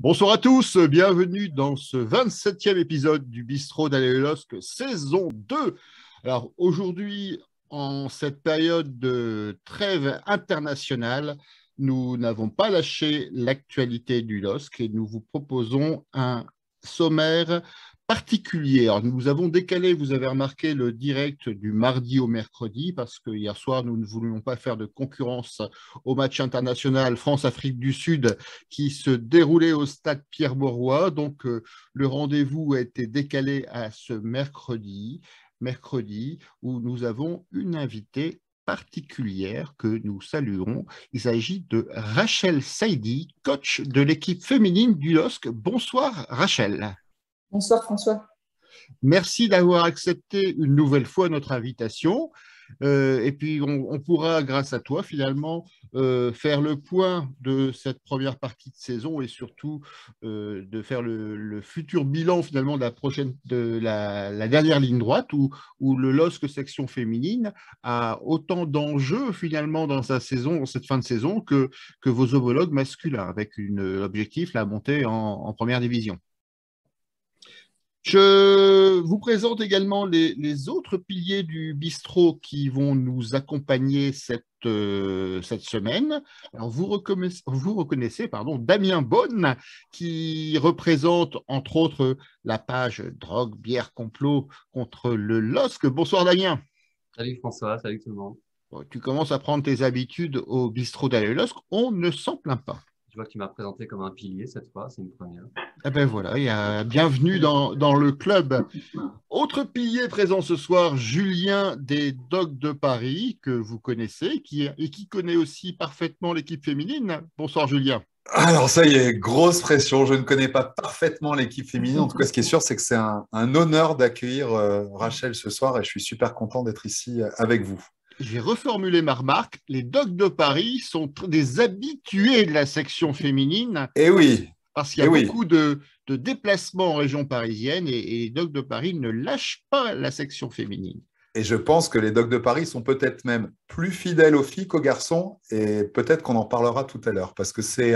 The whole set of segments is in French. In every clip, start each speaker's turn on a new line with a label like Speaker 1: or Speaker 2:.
Speaker 1: Bonsoir à tous, bienvenue dans ce 27e épisode du Bistrot d'Alelosque, saison 2. Alors aujourd'hui, en cette période de trêve internationale, nous n'avons pas lâché l'actualité du LOSC et nous vous proposons un sommaire particulier. Alors, nous avons décalé, vous avez remarqué, le direct du mardi au mercredi parce que hier soir, nous ne voulions pas faire de concurrence au match international France-Afrique du Sud qui se déroulait au stade Pierre-Mauroy. Donc, le rendez-vous a été décalé à ce mercredi où nous avons une invitée particulière que nous saluons. Il s'agit de Rachel Saidi, coach de l'équipe féminine du LOSC. Bonsoir Rachel.
Speaker 2: Bonsoir François.
Speaker 1: Merci d'avoir accepté une nouvelle fois notre invitation. Et puis, on pourra, grâce à toi, finalement, faire le point de cette première partie de saison et surtout de faire le futur bilan, finalement, de la dernière ligne droite où le LOSC section féminine a autant d'enjeux, finalement, dans sa saison, dans cette fin de saison, que vos homologues masculins, avec l'objectif, la montée en première division. Je vous présente également les autres piliers du bistrot qui vont nous accompagner cette semaine. Alors, vous reconnaissez Damien Bonne, qui représente entre autres la page Drogue, bière, complot contre le LOSC. Bonsoir Damien.
Speaker 3: Salut François, salut tout le monde.
Speaker 1: Bon, tu commences à prendre tes habitudes au bistrot d'Aller LOSC, on ne s'en plaint pas.
Speaker 3: Je vois que tu m'as présenté comme un pilier cette fois, c'est une première.
Speaker 1: Eh ben voilà, bienvenue dans le club. Autre pilier présent ce soir, Julien des Dogs de Paris, que vous connaissez, et qui connaît aussi parfaitement l'équipe féminine. Bonsoir Julien.
Speaker 4: Alors ça y est, grosse pression. Je ne connais pas parfaitement l'équipe féminine. En tout cas, ce qui est sûr, c'est que c'est un honneur d'accueillir Rachel ce soir et je suis super content d'être ici avec vous.
Speaker 1: J'ai reformulé ma remarque. Les Dogs de Paris sont des habitués de la section féminine.
Speaker 4: Eh oui,
Speaker 1: Parce qu'il y a beaucoup de déplacements en région parisienne et les Dogs de Paris ne lâchent pas la section féminine.
Speaker 4: Et je pense que les Dogs de Paris sont peut-être même plus fidèles aux filles qu'aux garçons et peut-être qu'on en parlera tout à l'heure parce que c'est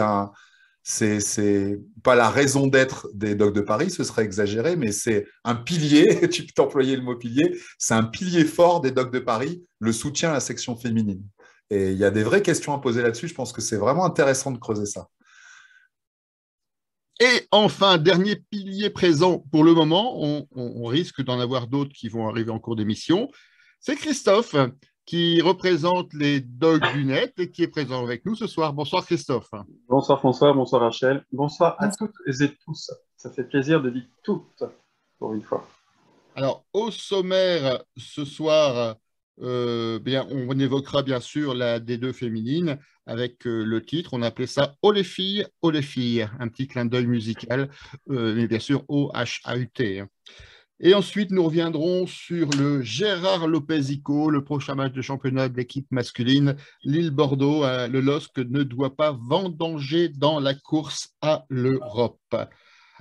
Speaker 4: pas la raison d'être des Dogs de Paris, ce serait exagéré, mais c'est un pilier, tu peux employer le mot pilier, c'est un pilier fort des Dogs de Paris, le soutien à la section féminine. Et il y a des vraies questions à poser là-dessus, je pense que c'est vraiment intéressant de creuser ça.
Speaker 1: Et enfin, dernier pilier présent pour le moment, on risque d'en avoir d'autres qui vont arriver en cours d'émission, c'est Christophe qui représente les Dogs du Net et qui est présent avec nous ce soir. Bonsoir Christophe.
Speaker 5: Bonsoir François, bonsoir Rachel, bonsoir à toutes et tous. Ça fait plaisir de dire toutes pour une fois.
Speaker 1: Alors, au sommaire ce soir, on évoquera bien sûr la D2 féminine avec le titre, on appelait ça Oh les filles, un petit clin d'œil musical, mais bien sûr OHAUT. Et ensuite, nous reviendrons sur le Gérard Lopez-Ico, le prochain match de championnat de l'équipe masculine, Lille-Bordeaux. Le LOSC ne doit pas vendanger dans la course à l'Europe.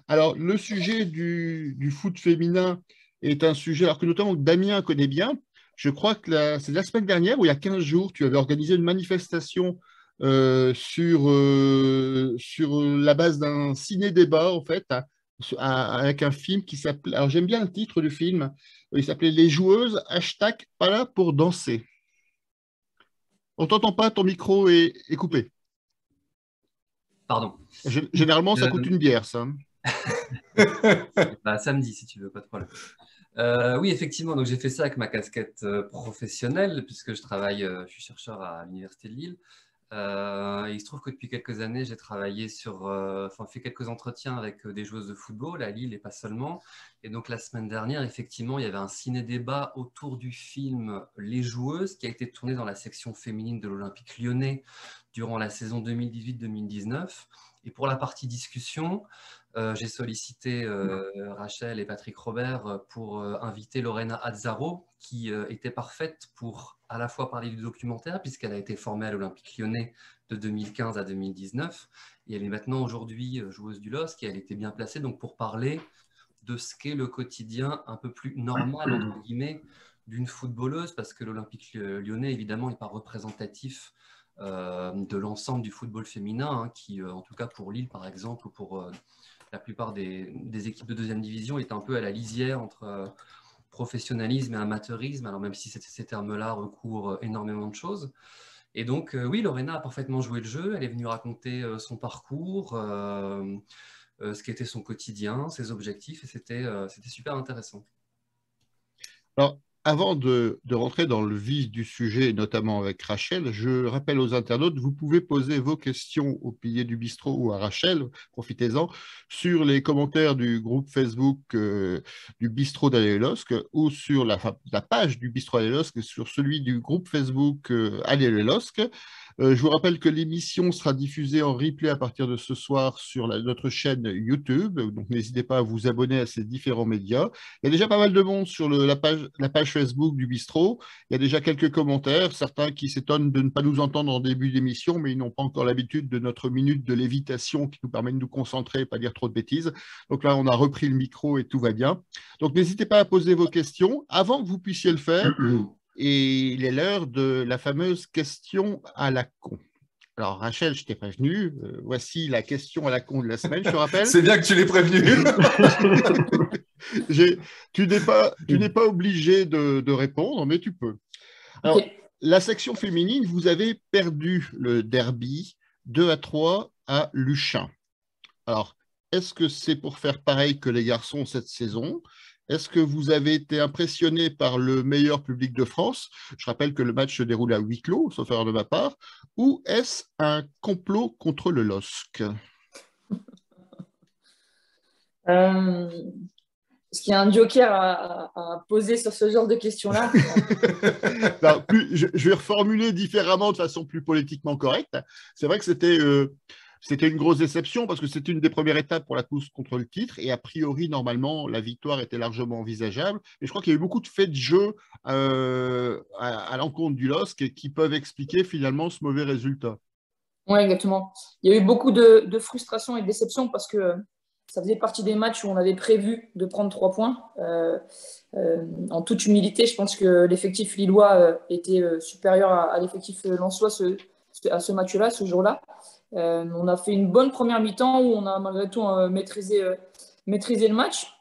Speaker 1: Alors, le sujet du foot féminin est un sujet alors que notamment Damien connaît bien. Je crois que c'est la semaine dernière ou il y a 15 jours, tu avais organisé une manifestation sur la base d'un ciné-débat, en fait, avec un film qui s'appelait. Alors, j'aime bien le titre du film. Il s'appelait Les joueuses, hashtag pas là pour danser. On t'entend pas, ton micro est coupé.
Speaker 3: Pardon.
Speaker 1: Généralement, ça coûte une bière, ça.
Speaker 3: Bah, samedi, si tu veux, pas de problème. Oui, effectivement, donc j'ai fait ça avec ma casquette professionnelle, puisque je suis chercheur à l'Université de Lille. Il se trouve que depuis quelques années, j'ai travaillé fait quelques entretiens avec des joueuses de football à Lille et pas seulement. Et donc la semaine dernière, effectivement, il y avait un ciné-débat autour du film Les Joueuses, qui a été tourné dans la section féminine de l'Olympique Lyonnais durant la saison 2018-2019. Et pour la partie discussion, j'ai sollicité Rachel et Patrick Robert pour inviter Lorena Azzaro, qui était parfaite pour à la fois parler du documentaire, puisqu'elle a été formée à l'Olympique Lyonnais de 2015 à 2019, et elle est maintenant aujourd'hui joueuse du LOSC, et elle était bien placée donc, pour parler de ce qu'est le quotidien un peu plus normal, entre guillemets, d'une footballeuse, parce que l'Olympique Lyonnais, évidemment, n'est pas représentatif de l'ensemble du football féminin, hein, qui, en tout cas pour Lille par exemple, ou pour la plupart des équipes de deuxième division, est un peu à la lisière entre professionnalisme et amateurisme, alors même si ces termes-là recouvrent énormément de choses. Et donc, oui, Lorena a parfaitement joué le jeu, elle est venue raconter son parcours, ce qu'était son quotidien, ses objectifs, et c'était super intéressant.
Speaker 1: Alors, avant de rentrer dans le vif du sujet, notamment avec Rachel, je rappelle aux internautes, vous pouvez poser vos questions au pilier du bistrot ou à Rachel, profitez-en, sur les commentaires du groupe Facebook du bistrot d'Allez-le-Losc ou sur la page du bistrot Allez-le-Losc, sur celui du groupe Facebook Allez-le-Losc. Je vous rappelle que l'émission sera diffusée en replay à partir de ce soir sur notre chaîne YouTube, donc n'hésitez pas à vous abonner à ces différents médias. Il y a déjà pas mal de monde sur la page Facebook du bistrot. Il y a déjà quelques commentaires, certains qui s'étonnent de ne pas nous entendre en début d'émission, mais ils n'ont pas encore l'habitude de notre minute de lévitation qui nous permet de nous concentrer et pas dire trop de bêtises. Donc là, on a repris le micro et tout va bien. Donc n'hésitez pas à poser vos questions avant que vous puissiez le faire. Et il est l'heure de la fameuse question à la con. Alors, Rachel, je t'ai prévenu. Voici la question à la con de la semaine, je te rappelle.
Speaker 4: C'est bien que tu l'aies prévenu.
Speaker 1: Tu n'es pas obligé de répondre, mais tu peux. Alors, okay. La section féminine, vous avez perdu le derby 2-3 à Luchin. Alors, est-ce que c'est pour faire pareil que les garçons cette saison ? Est-ce que vous avez été impressionné par le meilleur public de France ? Je rappelle que le match se déroule à huis clos, sauf erreur de ma part. Ou est-ce un complot contre le LOSC ?
Speaker 2: Est-ce qu'il y a un joker à poser sur ce genre de questions-là ?
Speaker 1: Non, je vais reformuler différemment de façon plus politiquement correcte. C'est vrai que c'était une grosse déception parce que c'était une des premières étapes pour la course contre le titre et a priori, normalement, la victoire était largement envisageable. Et je crois qu'il y a eu beaucoup de faits de jeu à l'encontre du LOSC qui peuvent expliquer finalement ce mauvais résultat.
Speaker 2: Oui, exactement. Il y a eu beaucoup de frustration et de déception parce que ça faisait partie des matchs où on avait prévu de prendre 3 points. En toute humilité, je pense que l'effectif lillois était supérieur à l'effectif lensois à ce match-là, ce jour-là. On a fait une bonne première mi-temps où on a malgré tout maîtrisé le match.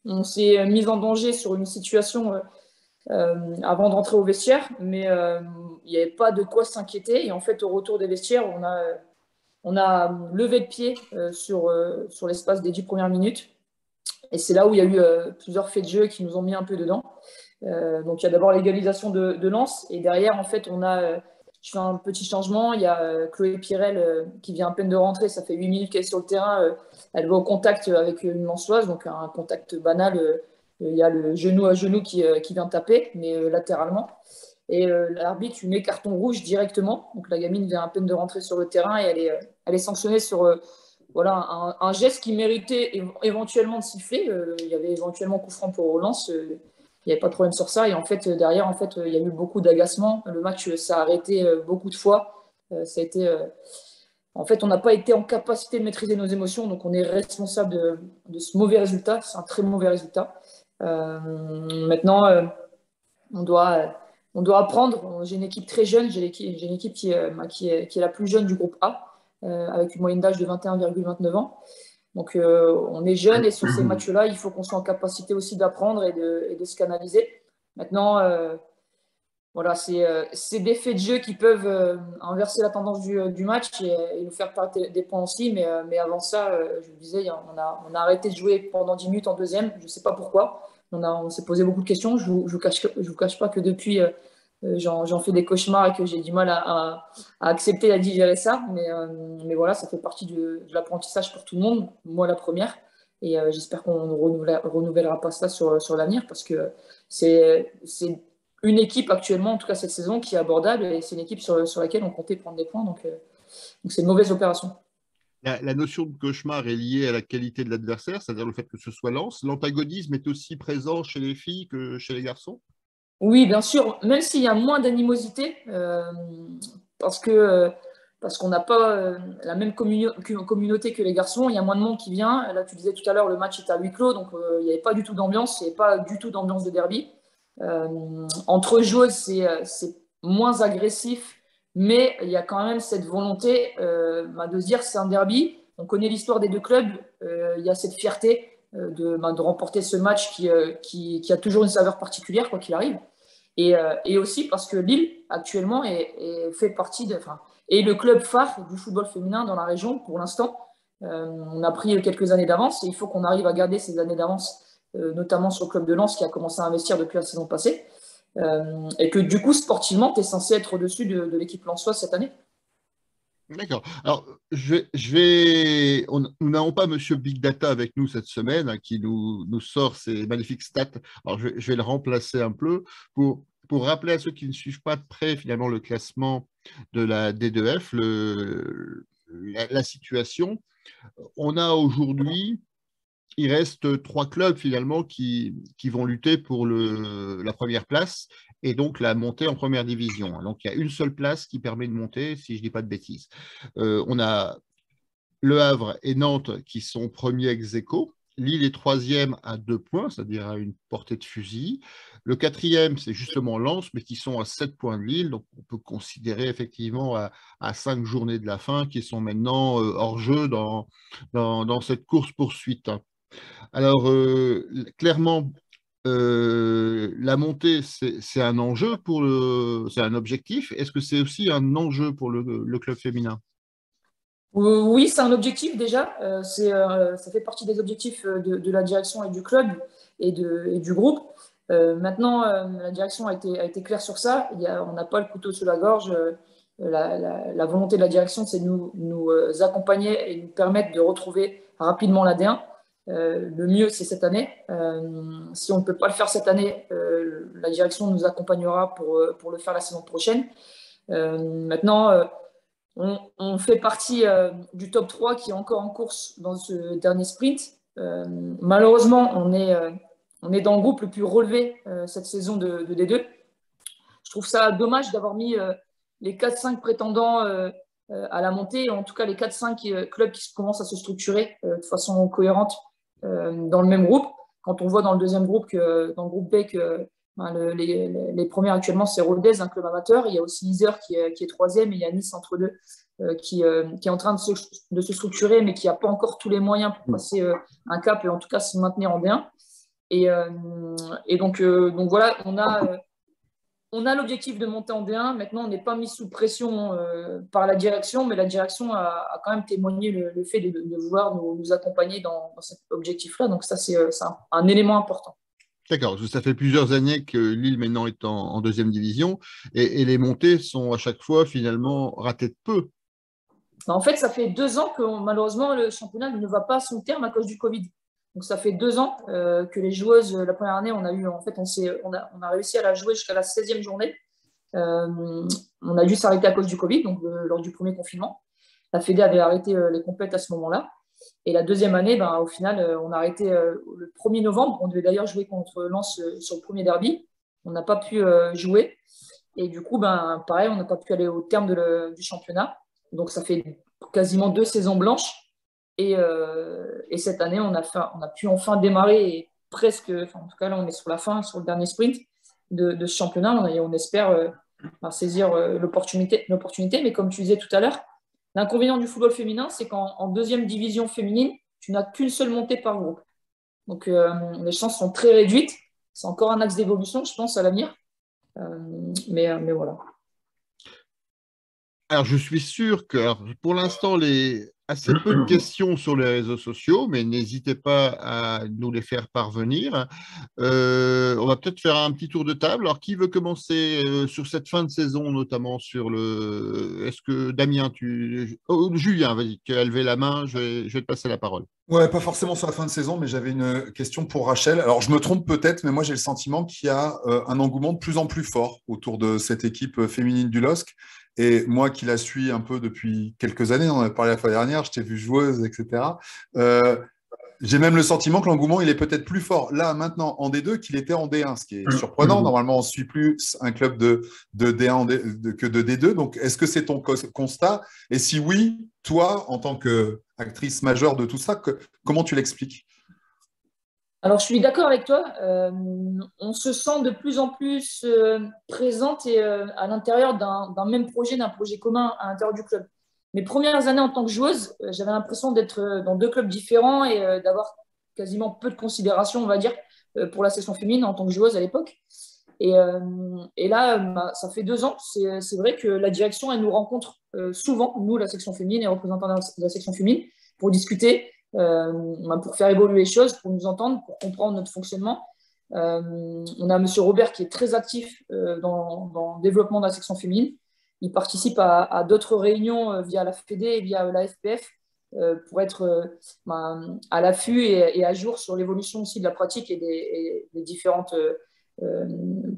Speaker 2: On s'est mis en danger sur une situation avant de rentrer au vestiaire, mais il n'y avait pas de quoi s'inquiéter. Et en fait, au retour des vestiaires, on a levé le pied sur l'espace des 10 premières minutes. Et c'est là où il y a eu plusieurs faits de jeu qui nous ont mis un peu dedans. Donc, il y a d'abord l'égalisation de Lens. Et derrière, en fait, je fais un petit changement. Il y a Chloé Pirel qui vient à peine de rentrer. Ça fait 8 minutes qu'elle est sur le terrain. Elle va au contact avec une Lensoise, donc un contact banal. Il y a le genou à genou qui vient taper, mais latéralement. Et l'arbitre lui met carton rouge directement. Donc la gamine vient à peine de rentrer sur le terrain et elle est sanctionnée sur voilà, un geste qui méritait éventuellement de siffler. Il y avait éventuellement coup franc pour Lens. Il n'y avait pas de problème sur ça. Et en fait, derrière, il y a eu beaucoup d'agacement. Le match s'est arrêté beaucoup de fois. Ça a été, en fait, on n'a pas été en capacité de maîtriser nos émotions. Donc, on est responsable de ce mauvais résultat. C'est un très mauvais résultat. Maintenant, on doit apprendre. J'ai une équipe très jeune. J'ai une équipe qui est la plus jeune du groupe A, avec une moyenne d'âge de 21,29 ans. Donc, on est jeune et sur ces matchs-là, il faut qu'on soit en capacité aussi d'apprendre et de se canaliser. Maintenant, voilà, c'est des faits de jeu qui peuvent inverser la tendance du match et nous faire perdre des points aussi. Mais avant ça, je vous disais, on a arrêté de jouer pendant 10 minutes en deuxième. Je ne sais pas pourquoi. On s'est posé beaucoup de questions. Je ne vous cache pas que depuis, j'en fais des cauchemars et que j'ai du mal à accepter et à digérer ça. Mais voilà, ça fait partie de l'apprentissage pour tout le monde, moi la première. Et j'espère qu'on ne renouvellera pas ça sur l'avenir parce que c'est une équipe actuellement, en tout cas cette saison, qui est abordable et c'est une équipe sur laquelle on comptait prendre des points. Donc c'est une mauvaise opération.
Speaker 1: La notion de cauchemar est liée à la qualité de l'adversaire, c'est-à-dire le fait que ce soit Lens. L'antagonisme est aussi présent chez les filles que chez les garçons ?
Speaker 2: Oui, bien sûr, même s'il y a moins d'animosité, parce qu'on n'a pas la même communauté que les garçons, il y a moins de monde qui vient. Là, tu disais tout à l'heure, le match était à huis clos, donc il n'y avait pas du tout d'ambiance, il n'y avait pas du tout d'ambiance de derby. Entre joueuses, c'est moins agressif Mais il y a quand même cette volonté de se dire c'est un derby. On connaît l'histoire des deux clubs. Il y a cette fierté de remporter ce match qui a toujours une saveur particulière, quoi qu'il arrive. Et aussi parce que Lille, actuellement, fait partie est le club phare du football féminin dans la région pour l'instant. On a pris quelques années d'avance et il faut qu'on arrive à garder ces années d'avance, notamment sur le club de Lens qui a commencé à investir depuis la saison passée. Et que du coup, sportivement, tu es censé être au-dessus de l'équipe lensoise cette année.
Speaker 1: D'accord. Alors, nous n'avons pas Monsieur Big Data avec nous cette semaine, hein, qui nous sort ces magnifiques stats. Alors, je vais le remplacer un peu pour rappeler à ceux qui ne suivent pas de près finalement le classement de la D2F, la situation. On a aujourd'hui, il reste 3 clubs finalement qui vont lutter pour la première place et donc la montée en première division. Donc il y a une seule place qui permet de monter, si je ne dis pas de bêtises. On a Le Havre et Nantes qui sont premiers ex aequo. Lille est 3e à 2 points, c'est-à-dire à une portée de fusil. Le 4e, c'est justement Lens, mais qui sont à 7 points de Lille. Donc, on peut considérer effectivement à 5 journées de la fin qui sont maintenant hors jeu dans cette course-poursuite. Alors, clairement, la montée, c'est un enjeu c'est un objectif. Est-ce que c'est aussi un enjeu pour le club féminin?
Speaker 2: Oui, c'est un objectif déjà. Ça fait partie des objectifs de la direction et du club et du groupe. Maintenant, la direction a été claire sur ça. On n'a pas le couteau sous la gorge. La volonté de la direction, c'est de nous accompagner et nous permettre de retrouver rapidement la D1. Le mieux, c'est cette année. Si on ne peut pas le faire cette année, la direction nous accompagnera pour le faire la saison prochaine. Maintenant, on fait partie du top 3 qui est encore en course dans ce dernier sprint. Malheureusement, on est dans le groupe le plus relevé cette saison de D2. Je trouve ça dommage d'avoir mis les 4-5 prétendants à la montée, en tout cas les 4-5 clubs qui commencent à se structurer de façon cohérente dans le même groupe. Quand on voit dans le deuxième groupe, dans le groupe B, que les premiers actuellement, c'est Rodez, un club amateur. Il y a aussi Isère qui est 3e et il y a Nice entre deux qui est en train de se structurer, mais qui n'a pas encore tous les moyens pour passer un cap et en tout cas se maintenir en D1. Et donc voilà, on a l'objectif de monter en D1. Maintenant, on n'est pas mis sous pression par la direction, mais la direction a quand même témoigné le fait de vouloir nous accompagner dans cet objectif-là. Donc ça, c'est un élément important.
Speaker 1: D'accord, ça fait plusieurs années que Lille maintenant est en deuxième division et les montées sont à chaque fois finalement ratées de peu.
Speaker 2: En fait, ça fait 2 ans que malheureusement le championnat ne va pas à son terme à cause du Covid. Donc ça fait 2 ans que les joueuses, la première année, on a réussi à la jouer jusqu'à la 16e journée. On a dû s'arrêter à cause du Covid, donc lors du premier confinement. La Fédé avait arrêté les compètes à ce moment-là. Et la deuxième année, au final, on a arrêté le 1er novembre. On devait d'ailleurs jouer contre Lens sur le premier derby. On n'a pas pu jouer. Et du coup, pareil, on n'a pas pu aller au terme du championnat. Donc, ça fait quasiment 2 saisons blanches. Et cette année, on a pu enfin démarrer et presque, en tout cas, là, on est sur la fin, sur le dernier sprint de ce championnat. Et on espère saisir l'opportunité. Mais comme tu disais tout à l'heure, l'inconvénient du football féminin, c'est qu'en deuxième division féminine, tu n'as qu'une seule montée par groupe. Donc, les chances sont très réduites. C'est encore un axe d'évolution, je pense, à l'avenir. Mais voilà.
Speaker 1: Alors, je suis sûr que, pour l'instant, assez peu de questions sur les réseaux sociaux, mais n'hésitez pas à nous les faire parvenir. On va peut-être faire un petit tour de table. Alors, qui veut commencer sur cette fin de saison, notamment sur Est-ce que Damien, Julien, vas-y, tu as levé la main, je vais te passer la parole.
Speaker 4: Ouais, pas forcément sur la fin de saison, mais j'avais une question pour Rachel. Alors, je me trompe peut-être, mais moi, j'ai le sentiment qu'il y a un engouement de plus en plus fort autour de cette équipe féminine du LOSC. Et moi qui la suis un peu depuis quelques années, on en a parlé la fois dernière, je t'ai vu joueuse, etc. J'ai même le sentiment que l'engouement, il est peut-être plus fort là, maintenant, en D2 qu'il était en D1, ce qui est surprenant. Normalement, on ne suit plus un club de D1 que de D2. Donc, est-ce que c'est ton constat? Et si oui, toi, en tant qu'actrice majeure de tout ça, comment tu l'expliques?
Speaker 2: Alors, je suis d'accord avec toi. On se sent de plus en plus présente et à l'intérieur d'un même projet, d'un projet commun à l'intérieur du club. Mes premières années en tant que joueuse, j'avais l'impression d'être dans deux clubs différents et d'avoir quasiment peu de considération, on va dire, pour la section féminine en tant que joueuse à l'époque. Et là, ça fait 2 ans. C'est vrai que la direction, elle nous rencontre souvent, nous, la section féminine et représentants de la section féminine, pour discuter, pour faire évoluer les choses, pour nous entendre, pour comprendre notre fonctionnement. On a M. Robert qui est très actif dans le développement de la section féminine. Il participe à d'autres réunions via la FED et via la FPF pour être à l'affût et à jour sur l'évolution aussi de la pratique et des différentes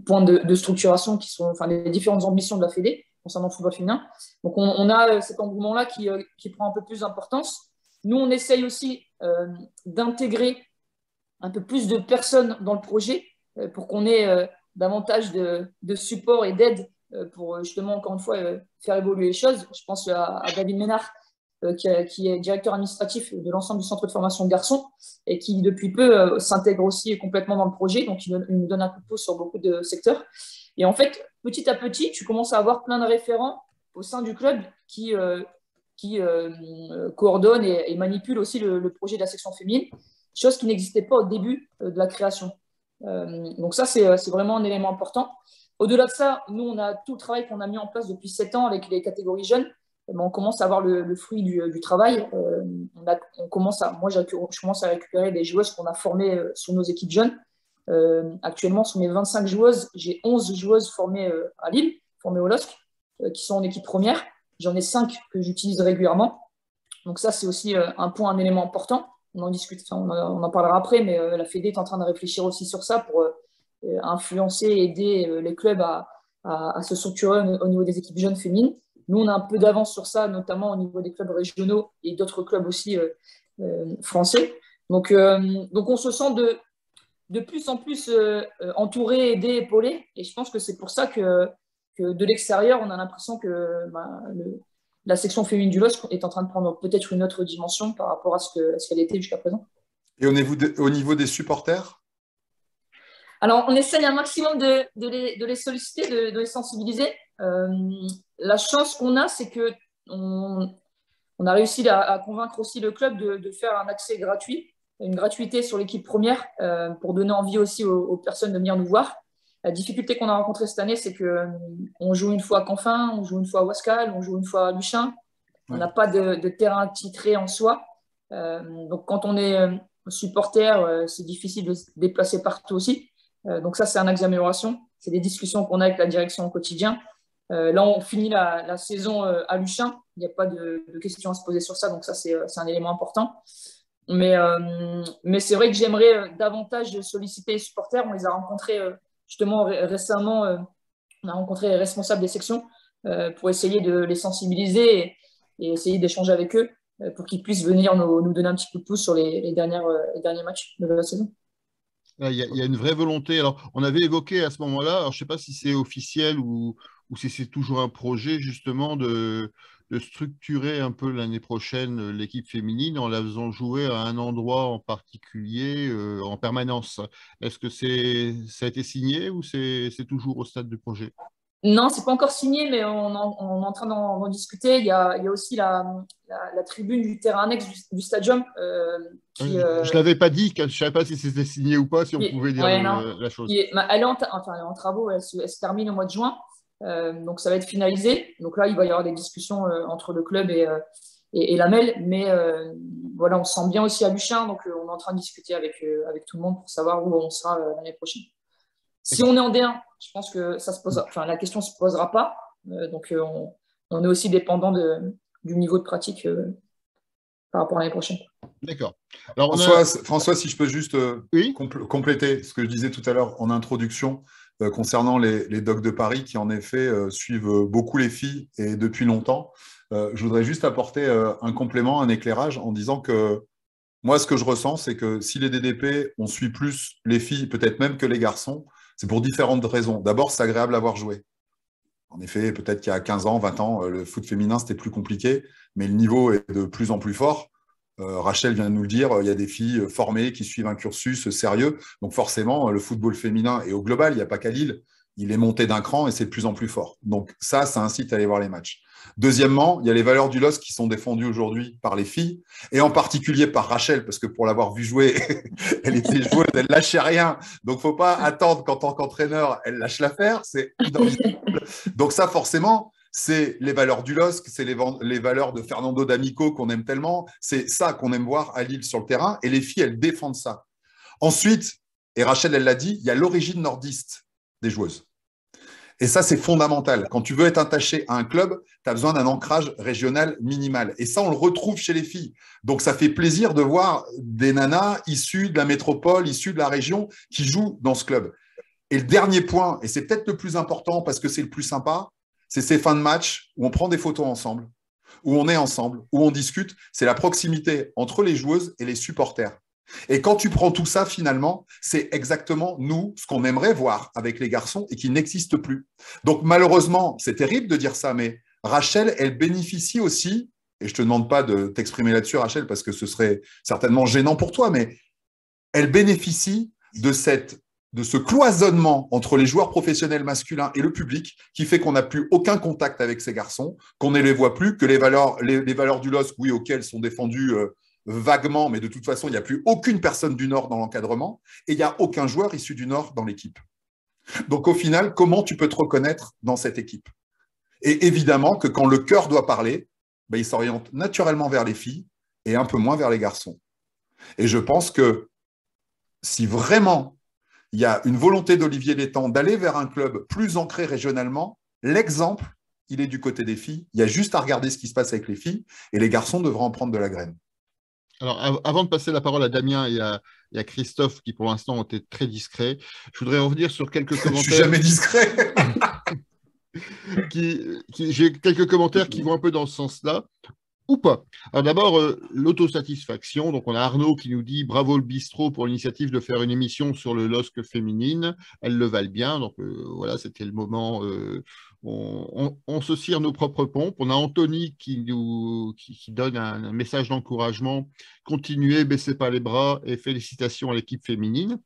Speaker 2: points de structuration qui sont, enfin, les différentes ambitions de la Fédé concernant le football féminin. Donc, on a cet engouement-là qui prend un peu plus d'importance. Nous, on essaye aussi d'intégrer un peu plus de personnes dans le projet pour qu'on ait davantage de support et d'aide pour justement, encore une fois, faire évoluer les choses. Je pense à David Ménard, qui est directeur administratif de l'ensemble du centre de formation de garçons et qui, depuis peu, s'intègre aussi complètement dans le projet. Donc, il nous donne un coup de pouce sur beaucoup de secteurs. Et en fait, petit à petit, tu commences à avoir plein de référents au sein du club qui coordonnent et manipulent aussi le projet de la section féminine, chose qui n'existait pas au début de la création. Donc ça, c'est vraiment un élément important. Au-delà de ça, nous, on a tout le travail qu'on a mis en place depuis 7 ans avec les catégories jeunes. On commence à avoir le fruit du travail. Moi, je commence à récupérer des joueuses qu'on a formées sur nos équipes jeunes. Actuellement, sur mes 25 joueuses, j'ai 11 joueuses formées à Lille, formées au LOSC, qui sont en équipe première. J'en ai 5 que j'utilise régulièrement. Donc ça, c'est aussi un élément important. On en discute, on en parlera après, mais la Fédé est en train de réfléchir aussi sur ça pour influencer et aider les clubs à se structurer au niveau des équipes jeunes féminines. Nous, on a un peu d'avance sur ça, notamment au niveau des clubs régionaux et d'autres clubs aussi français. Donc, on se sent de plus en plus entouré, aidé, épaulé. Et je pense que c'est pour ça que de l'extérieur, on a l'impression que la section féminine du LOSC est en train de prendre peut-être une autre dimension par rapport à ce qu'elle était jusqu'à présent.
Speaker 4: Et au niveau des supporters?
Speaker 2: Alors, on essaye un maximum de les solliciter, de les sensibiliser. La chance qu'on a, c'est qu'on a réussi à convaincre aussi le club de faire un accès gratuit, une gratuité sur l'équipe première pour donner envie aussi aux personnes de venir nous voir. La difficulté qu'on a rencontrée cette année, c'est qu'on joue une fois à Canfin, on joue une fois à Ouascal, on joue une fois à Luchin. On n'a pas de terrain titré en soi. Donc, quand on est supporter, c'est difficile de se déplacer partout aussi. Donc ça, c'est un axe d'amélioration. C'est des discussions qu'on a avec la direction au quotidien. Là, on finit la saison à Luchin. Il n'y a pas de questions à se poser sur ça. Donc ça, c'est un élément important. Mais c'est vrai que j'aimerais davantage solliciter les supporters. On les a rencontrés justement récemment. On a rencontré les responsables des sections pour essayer de les sensibiliser et essayer d'échanger avec eux pour qu'ils puissent venir nous donner un petit coup de pouce sur les derniers matchs de la saison.
Speaker 1: Il y a une vraie volonté. Alors, on avait évoqué à ce moment-là, alors je ne sais pas si c'est officiel ou si c'est toujours un projet justement de structurer un peu l'année prochaine l'équipe féminine en la faisant jouer à un endroit en particulier en permanence. Est-ce que ça a été signé ou c'est toujours au stade du projet?
Speaker 2: Non, c'est pas encore signé, mais on est en train d'en discuter. Il y a aussi la tribune du terrain annexe du stadium.
Speaker 1: Je ne l'avais pas dit, je ne savais pas si c'était signé ou pas, si on pouvait dire la chose.
Speaker 2: Elle est en travaux, elle se termine au mois de juin. Donc ça va être finalisé. Donc là, il va y avoir des discussions entre le club et la MEL. Mais voilà, on se sent bien aussi à Luchin. Donc on est en train de discuter avec tout le monde pour savoir où on sera l'année prochaine. Si on est en D1, je pense que la question ne se posera pas. Donc, on est aussi dépendant du niveau de pratique par rapport à l'année prochaine.
Speaker 1: D'accord.
Speaker 4: François, si je peux juste compléter ce que je disais tout à l'heure en introduction concernant les Dogs de Paris qui, en effet, suivent beaucoup les filles et depuis longtemps. Je voudrais juste apporter un complément, un éclairage en disant que moi, ce que je ressens, c'est que si les DDP, on suit plus les filles, peut-être même que les garçons, c'est pour différentes raisons. D'abord, c'est agréable à voir jouer. En effet, peut-être qu'il y a 15 ans, 20 ans, le foot féminin, c'était plus compliqué, mais le niveau est de plus en plus fort. Rachel vient de nous le dire, il y a des filles formées qui suivent un cursus sérieux. Donc forcément, le football féminin, et au global, il n'y a pas qu'à Lille, il est monté d'un cran et c'est de plus en plus fort. Donc ça incite à aller voir les matchs. Deuxièmement, il y a les valeurs du LOSC qui sont défendues aujourd'hui par les filles, et en particulier par Rachel, parce que pour l'avoir vu jouer, elle était joueuse, elle lâchait rien. Donc faut pas attendre qu'en tant qu'entraîneur, elle lâche l'affaire, c'est inenvisageable. Donc ça, forcément, c'est les valeurs du LOSC, c'est les valeurs de Fernando D'Amico qu'on aime tellement, c'est ça qu'on aime voir à Lille sur le terrain, et les filles, elles défendent ça. Ensuite, et Rachel, elle l'a dit, il y a l'origine nordiste des joueuses. Et ça, c'est fondamental. Quand tu veux être attaché à un club, tu as besoin d'un ancrage régional minimal. Et ça, on le retrouve chez les filles. Donc, ça fait plaisir de voir des nanas issues de la métropole, issues de la région, qui jouent dans ce club. Et le dernier point, et c'est peut-être le plus important parce que c'est le plus sympa, c'est ces fins de match où on prend des photos ensemble, où on est ensemble, où on discute. C'est la proximité entre les joueuses et les supporters. Et quand tu prends tout ça, finalement, c'est exactement nous, ce qu'on aimerait voir avec les garçons et qui n'existe plus. Donc, malheureusement, c'est terrible de dire ça, mais Rachel, elle bénéficie aussi, et je ne te demande pas de t'exprimer là-dessus, Rachel, parce que ce serait certainement gênant pour toi, mais elle bénéficie de ce cloisonnement entre les joueurs professionnels masculins et le public qui fait qu'on n'a plus aucun contact avec ces garçons, qu'on ne les voit plus, que les valeurs du LOSC, oui, auxquelles sont défendues vaguement, mais de toute façon, il n'y a plus aucune personne du Nord dans l'encadrement et il n'y a aucun joueur issu du Nord dans l'équipe. Donc, au final, comment tu peux te reconnaître dans cette équipe? Et évidemment que quand le cœur doit parler, ben, il s'oriente naturellement vers les filles et un peu moins vers les garçons. Et je pense que si vraiment il y a une volonté d'Olivier Létang d'aller vers un club plus ancré régionalement, l'exemple, il est du côté des filles. Il y a juste à regarder ce qui se passe avec les filles et les garçons devront en prendre de la graine.
Speaker 1: Alors, avant de passer la parole à Damien et à Christophe, qui pour l'instant ont été très discrets, je voudrais revenir sur quelques commentaires.
Speaker 4: Je suis jamais discret.
Speaker 1: J'ai quelques commentaires qui vont un peu dans ce sens-là, ou pas. Alors d'abord, l'autosatisfaction. Donc, on a Arnaud qui nous dit « Bravo le bistrot pour l'initiative de faire une émission sur le LOSC féminine. Elles le valent bien. » Donc, voilà, c'était le moment... on se cire nos propres pompes. On a Anthony qui donne un message d'encouragement. Continuez, baissez pas les bras et félicitations à l'équipe féminine.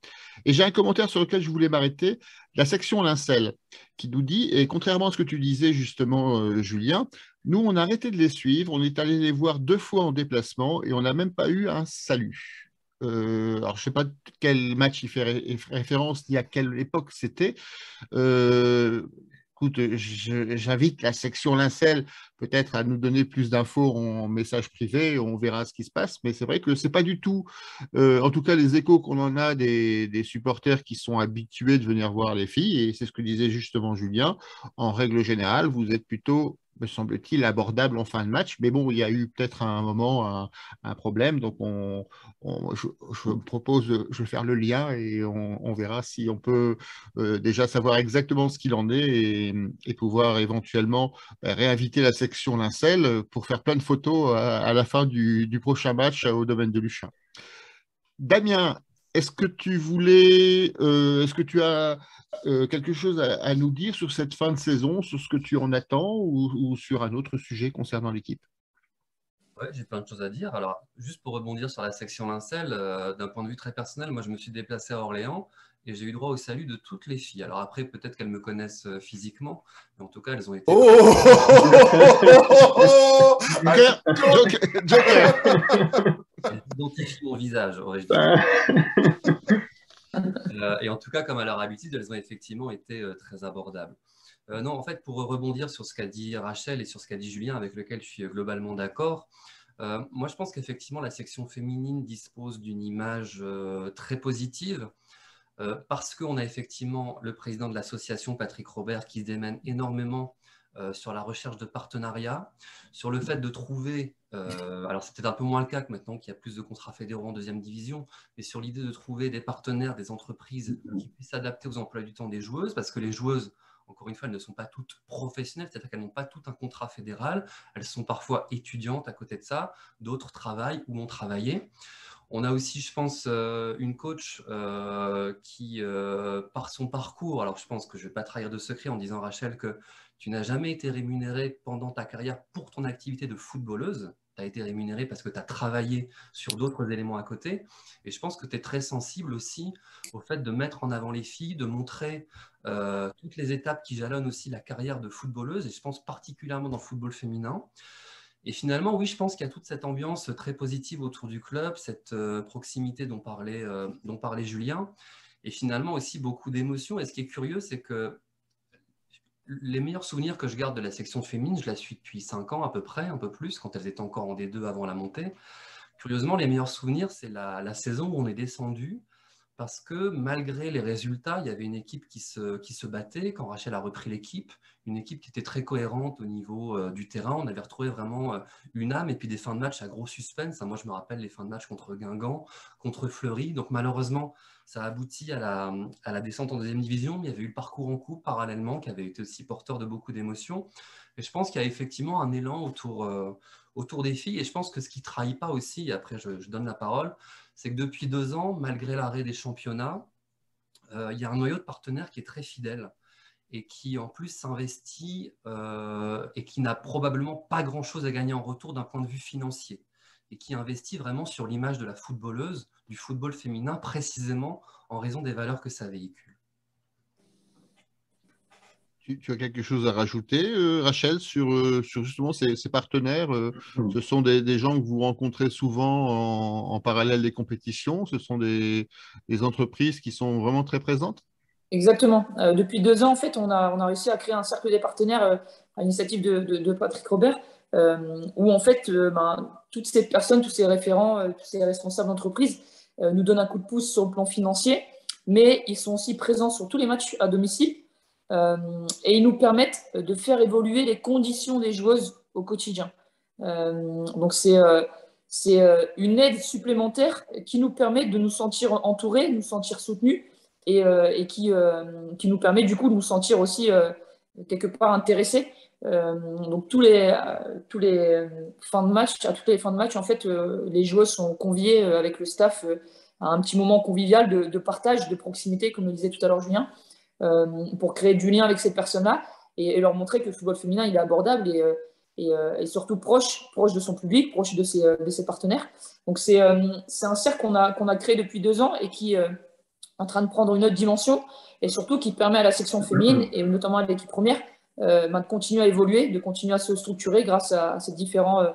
Speaker 1: Et j'ai un commentaire sur lequel je voulais m'arrêter. La section Lincel qui nous dit, et contrairement à ce que tu disais justement, Julien, nous, on a arrêté de les suivre. On est allé les voir 2 fois en déplacement et on n'a même pas eu un salut. Alors, je ne sais pas quel match il fait référence, ni à quelle époque c'était. Écoute, j'invite la section Lincel peut-être à nous donner plus d'infos en message privé, on verra ce qui se passe, mais c'est vrai que ce n'est pas du tout, en tout cas les échos qu'on en a des supporters qui sont habitués de venir voir les filles, et c'est ce que disait justement Julien, en règle générale, vous êtes plutôt, me semble-t-il, abordable en fin de match, mais bon, il y a eu peut-être un moment un problème, donc je me propose, je vais faire le lien et on verra si on peut déjà savoir exactement ce qu'il en est et pouvoir éventuellement réinviter la section Lincel pour faire plein de photos à la fin du prochain match au domaine de Luchin. Damien, est-ce que tu as quelque chose à nous dire sur cette fin de saison, sur ce que tu en attends ou sur un autre sujet concernant l'équipe?
Speaker 3: Ouais, j'ai plein de choses à dire. Alors, juste pour rebondir sur la section Lincel, d'un point de vue très personnel, moi, je me suis déplacé à Orléans et j'ai eu droit au salut de toutes les filles. Alors après, peut-être qu'elles me connaissent physiquement, mais en tout cas, elles ont été...
Speaker 1: Joker.
Speaker 3: Elles identifient mon visage, aurais-je dit. Et en tout cas, comme à leur habitude, elles ont effectivement été très abordables. Non, en fait, pour rebondir sur ce qu'a dit Rachel et sur ce qu'a dit Julien, avec lequel je suis globalement d'accord, moi, je pense qu'effectivement, la section féminine dispose d'une image très positive parce qu'on a effectivement le président de l'association, Patrick Robert, qui se démène énormément sur la recherche de partenariats, sur le fait de trouver, alors c'est peut-être un peu moins le cas que maintenant qu'il y a plus de contrats fédéraux en 2e division, mais sur l'idée de trouver des partenaires, des entreprises qui puissent s'adapter aux emplois du temps des joueuses, parce que les joueuses, encore une fois, elles ne sont pas toutes professionnelles, c'est-à-dire qu'elles n'ont pas tout un contrat fédéral, elles sont parfois étudiantes à côté de ça, d'autres travaillent ou ont travaillé. On a aussi, je pense, une coach qui, par son parcours, alors je pense que je ne vais pas trahir de secret en disant, Rachel, que tu n'as jamais été rémunérée pendant ta carrière pour ton activité de footballeuse. tu as été rémunéré parce que tu as travaillé sur d'autres éléments à côté. Et je pense que tu es très sensible aussi au fait de mettre en avant les filles, de montrer toutes les étapes qui jalonnent aussi la carrière de footballeuse, et je pense particulièrement dans le football féminin. Et finalement, oui, je pense qu'il y a toute cette ambiance très positive autour du club, cette proximité dont parlait Julien, et finalement aussi beaucoup d'émotions. Et ce qui est curieux, c'est que les meilleurs souvenirs que je garde de la section féminine, je la suis depuis 5 ans à peu près, un peu plus, quand elles étaient encore en D2 avant la montée. Curieusement, les meilleurs souvenirs, c'est la saison où on est descendu, parce que malgré les résultats, il y avait une équipe qui se battait. Quand Rachel a repris l'équipe, une équipe qui était très cohérente au niveau du terrain. On avait retrouvé vraiment une âme, et puis des fins de match à gros suspense. Moi, je me rappelle les fins de match contre Guingamp, contre Fleury. Donc malheureusement, ça a abouti à la descente en deuxième division, mais il y avait eu le parcours en coupe parallèlement qui avait été aussi porteur de beaucoup d'émotions. Et je pense qu'il y a effectivement un élan autour des filles. Et je pense que ce qui ne trahit pas aussi, et après je donne la parole, c'est que depuis 2 ans, malgré l'arrêt des championnats, il y a un noyau de partenaires qui est très fidèle et qui en plus s'investit et qui n'a probablement pas grand-chose à gagner en retour d'un point de vue financier, et qui investit vraiment sur l'image de la footballeuse, du football féminin, précisément en raison des valeurs que ça véhicule.
Speaker 1: Tu as quelque chose à rajouter, Rachel, sur justement ces partenaires ce sont des gens que vous rencontrez souvent en parallèle des compétitions? Ce sont des entreprises qui sont vraiment très présentes?
Speaker 2: Exactement. Depuis 2 ans, en fait, on a réussi à créer un cercle des partenaires à l'initiative de Patrick Robert, où en fait, toutes ces personnes, tous ces référents, tous ces responsables d'entreprise nous donnent un coup de pouce sur le plan financier, mais ils sont aussi présents sur tous les matchs à domicile, et ils nous permettent de faire évoluer les conditions des joueuses au quotidien. Donc c'est une aide supplémentaire qui nous permet de nous sentir entourés, de nous sentir soutenus, et qui nous permet du coup de nous sentir aussi quelque part intéressés. Donc à toutes les fins de match, en fait, les joueuses sont conviées avec le staff à un petit moment convivial de partage, de proximité, comme le disait tout à l'heure Julien, pour créer du lien avec ces personnes-là et leur montrer que le football féminin il est abordable et surtout proche de son public, proche de ses partenaires. Donc c'est un cercle qu'on a créé depuis 2 ans et qui en train de prendre une autre dimension, et surtout qui permet à la section féminine, et notamment à l'équipe première, de continuer à évoluer, de continuer à se structurer grâce à ces différents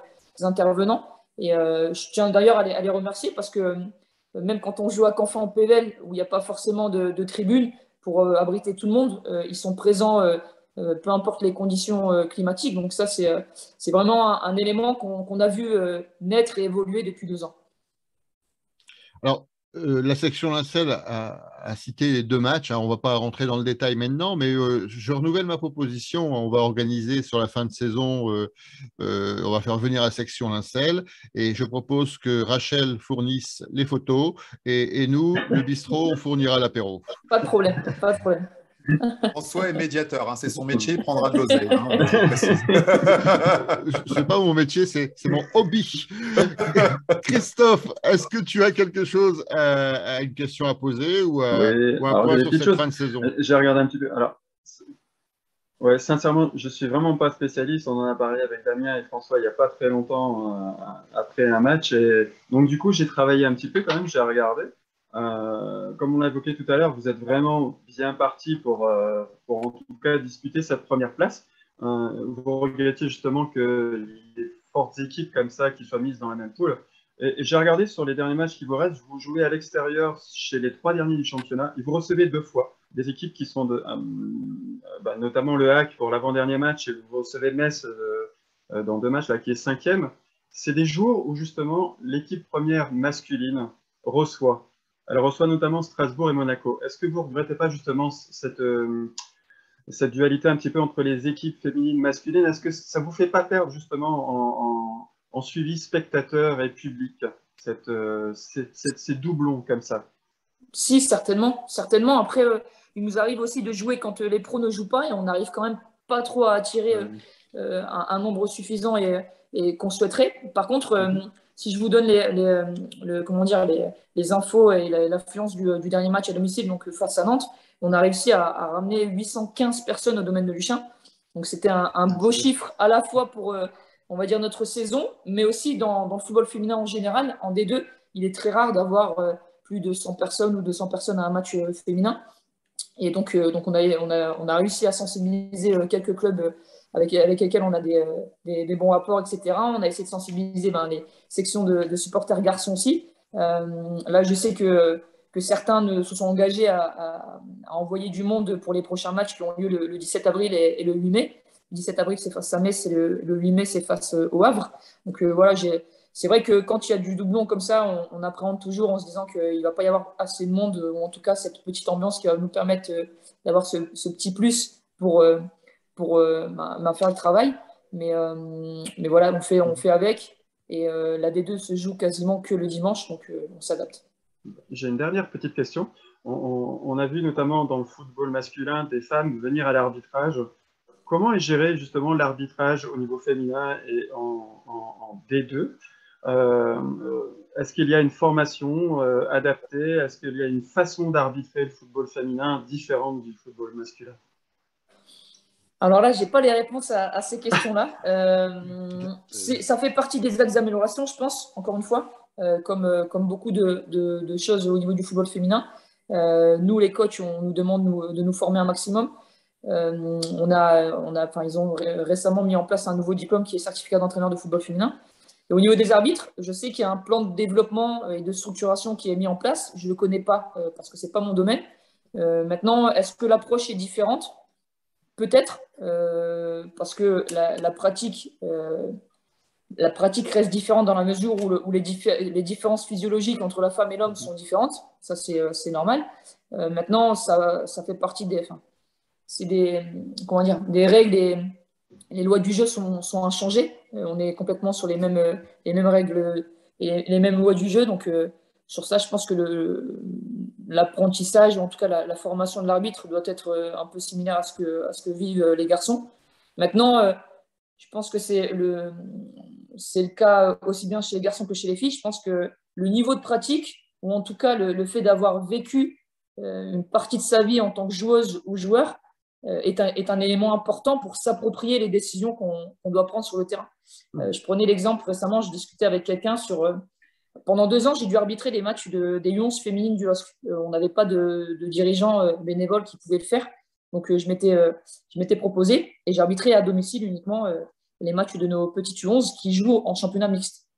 Speaker 2: intervenants. Et je tiens d'ailleurs à les remercier, parce que même quand on joue à Canfin en PVL, où il n'y a pas forcément de tribune pour abriter tout le monde, ils sont présents peu importe les conditions climatiques. Donc ça, c'est vraiment un élément qu'on a vu naître et évoluer depuis 2 ans.
Speaker 1: Alors, la section Lincel a cité 2 matchs, hein, on ne va pas rentrer dans le détail maintenant, mais je renouvelle ma proposition. On va organiser sur la fin de saison, on va faire venir la section Lincel, et je propose que Rachel fournisse les photos et nous, le bistrot, on fournira l'apéro.
Speaker 2: Pas de problème, pas de problème.
Speaker 4: François est médiateur, hein, c'est son métier, il prendra de l'oseille.
Speaker 1: C'est pas mon métier, c'est mon hobby. Christophe, est-ce que tu as quelque chose à une question à poser ou un point sur cette fin de saison?
Speaker 5: J'ai regardé un petit peu. Alors, ouais, sincèrement, je suis vraiment pas spécialiste. On en a parlé avec Damien et François il n'y a pas très longtemps après un match. Et donc, du coup, j'ai travaillé un petit peu quand même, j'ai regardé. Comme on l'a évoqué tout à l'heure, vous êtes vraiment bien parti pour en tout cas disputer cette première place. Vous regrettez justement que les fortes équipes comme ça qui soient mises dans la même poule. Et j'ai regardé sur les derniers matchs qui vous restent, vous jouez à l'extérieur chez les 3 derniers du championnat et vous recevez 2 fois des équipes qui sont notamment le HAC pour l'avant-dernier match, et vous recevez Metz dans 2 matchs là, qui est 5e. C'est des jours où justement l'équipe première masculine reçoit. Elle reçoit notamment Strasbourg et Monaco. Est-ce que vous ne regrettez pas justement cette dualité un petit peu entre les équipes féminines et masculines? Est-ce que ça ne vous fait pas perdre justement en suivi spectateur et public, ces doublons comme ça?
Speaker 2: Si, certainement. Certainement. Après, il nous arrive aussi de jouer quand les pros ne jouent pas, et on n'arrive quand même pas trop à attirer un nombre suffisant et qu'on souhaiterait. Par contre, si je vous donne les infos et l'affluence du dernier match à domicile, donc face à Nantes, on a réussi à ramener 815 personnes au domaine de Luchin. Donc c'était un beau chiffre à la fois pour on va dire, notre saison, mais aussi dans le football féminin en général. En D2, il est très rare d'avoir plus de 100 personnes ou 200 personnes à un match féminin. Et donc on a réussi à sensibiliser quelques clubs avec lesquels on a des bons rapports, etc. On a essayé de sensibiliser les sections de supporters garçons aussi. Là, je sais que certains se sont engagés à envoyer du monde pour les prochains matchs qui ont lieu le 17 avril et le 8 mai. Le 17 avril, c'est face à Metz, et le 8 mai, c'est face au Havre. Donc voilà, c'est vrai que quand il y a du doublon comme ça, on appréhende toujours en se disant qu'il ne va pas y avoir assez de monde, ou en tout cas cette petite ambiance qui va nous permettre d'avoir ce petit plus pour faire le travail. Mais voilà, on fait avec. Et la D2 se joue quasiment que le dimanche, donc on s'adapte.
Speaker 5: J'ai une dernière petite question. On a vu notamment dans le football masculin des femmes venir à l'arbitrage. Comment est géré justement l'arbitrage au niveau féminin et en D2? Est-ce qu'il y a une formation adaptée? Est-ce qu'il y a une façon d'arbitrer le football féminin différente du football masculin?
Speaker 2: Alors là, je n'ai pas les réponses à ces questions-là. Ça fait partie des axes d'amélioration, je pense, encore une fois, comme beaucoup de choses au niveau du football féminin. Nous, les coachs, on nous demande de nous former un maximum. Ils ont récemment mis en place un nouveau diplôme qui est certificat d'entraîneur de football féminin. Et au niveau des arbitres, je sais qu'il y a un plan de développement et de structuration qui est mis en place. Je ne le connais pas parce que ce n'est pas mon domaine. Maintenant, est-ce que l'approche est différente? Peut-être, parce que la pratique reste différente dans la mesure où les différences physiologiques entre la femme et l'homme sont différentes. Ça, c'est normal. Maintenant, ça fait partie c'est des règles et les lois du jeu sont inchangées. On est complètement sur les mêmes règles et les mêmes lois du jeu. Donc, sur ça, je pense que l'apprentissage, ou en tout cas la formation de l'arbitre, doit être un peu similaire à ce que vivent les garçons. Maintenant, je pense que c'est le cas aussi bien chez les garçons que chez les filles. Je pense que le niveau de pratique, ou en tout cas le fait d'avoir vécu une partie de sa vie en tant que joueuse ou joueur, est un élément important pour s'approprier les décisions qu'on doit prendre sur le terrain. Je prenais l'exemple récemment, je discutais avec quelqu'un sur... pendant 2 ans, j'ai dû arbitrer les matchs des U11 féminines du LOSC. On n'avait pas de dirigeants bénévoles qui pouvaient le faire. Donc, je m'étais proposé et j'ai arbitré à domicile uniquement les matchs de nos petites U11 qui jouent en championnat mixte.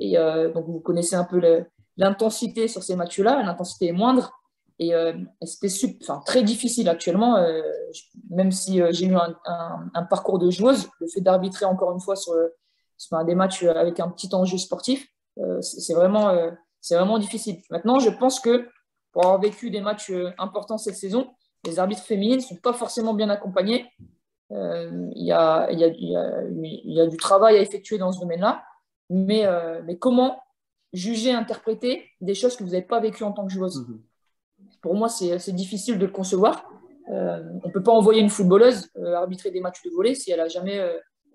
Speaker 2: Et donc, vous connaissez un peu l'intensité sur ces matchs-là. L'intensité est moindre. Et c'était très difficile actuellement, même si j'ai eu un parcours de joueuse, le fait d'arbitrer encore une fois sur des matchs avec un petit enjeu sportif, c'est vraiment difficile. Maintenant, je pense que pour avoir vécu des matchs importants cette saison, les arbitres féminines ne sont pas forcément bien accompagnés. Il y a du travail à effectuer dans ce domaine-là, mais comment juger, interpréter des choses que vous n'avez pas vécues en tant que joueuse? Pour moi, c'est difficile de le concevoir. On ne peut pas envoyer une footballeuse arbitrer des matchs de volley si elle n'a jamais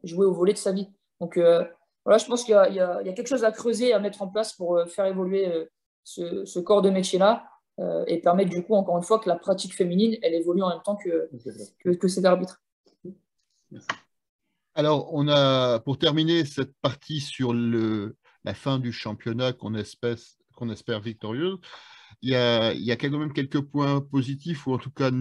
Speaker 2: joué au volley de sa vie. Donc voilà, je pense qu'il y a quelque chose à creuser, à mettre en place pour faire évoluer ce corps de métier-là et permettre du coup, encore une fois, que la pratique féminine, elle évolue en même temps que cet arbitre.
Speaker 1: Alors, pour terminer cette partie sur la fin du championnat qu'on espère victorieuse, il y a quand même quelques points positifs ou en tout cas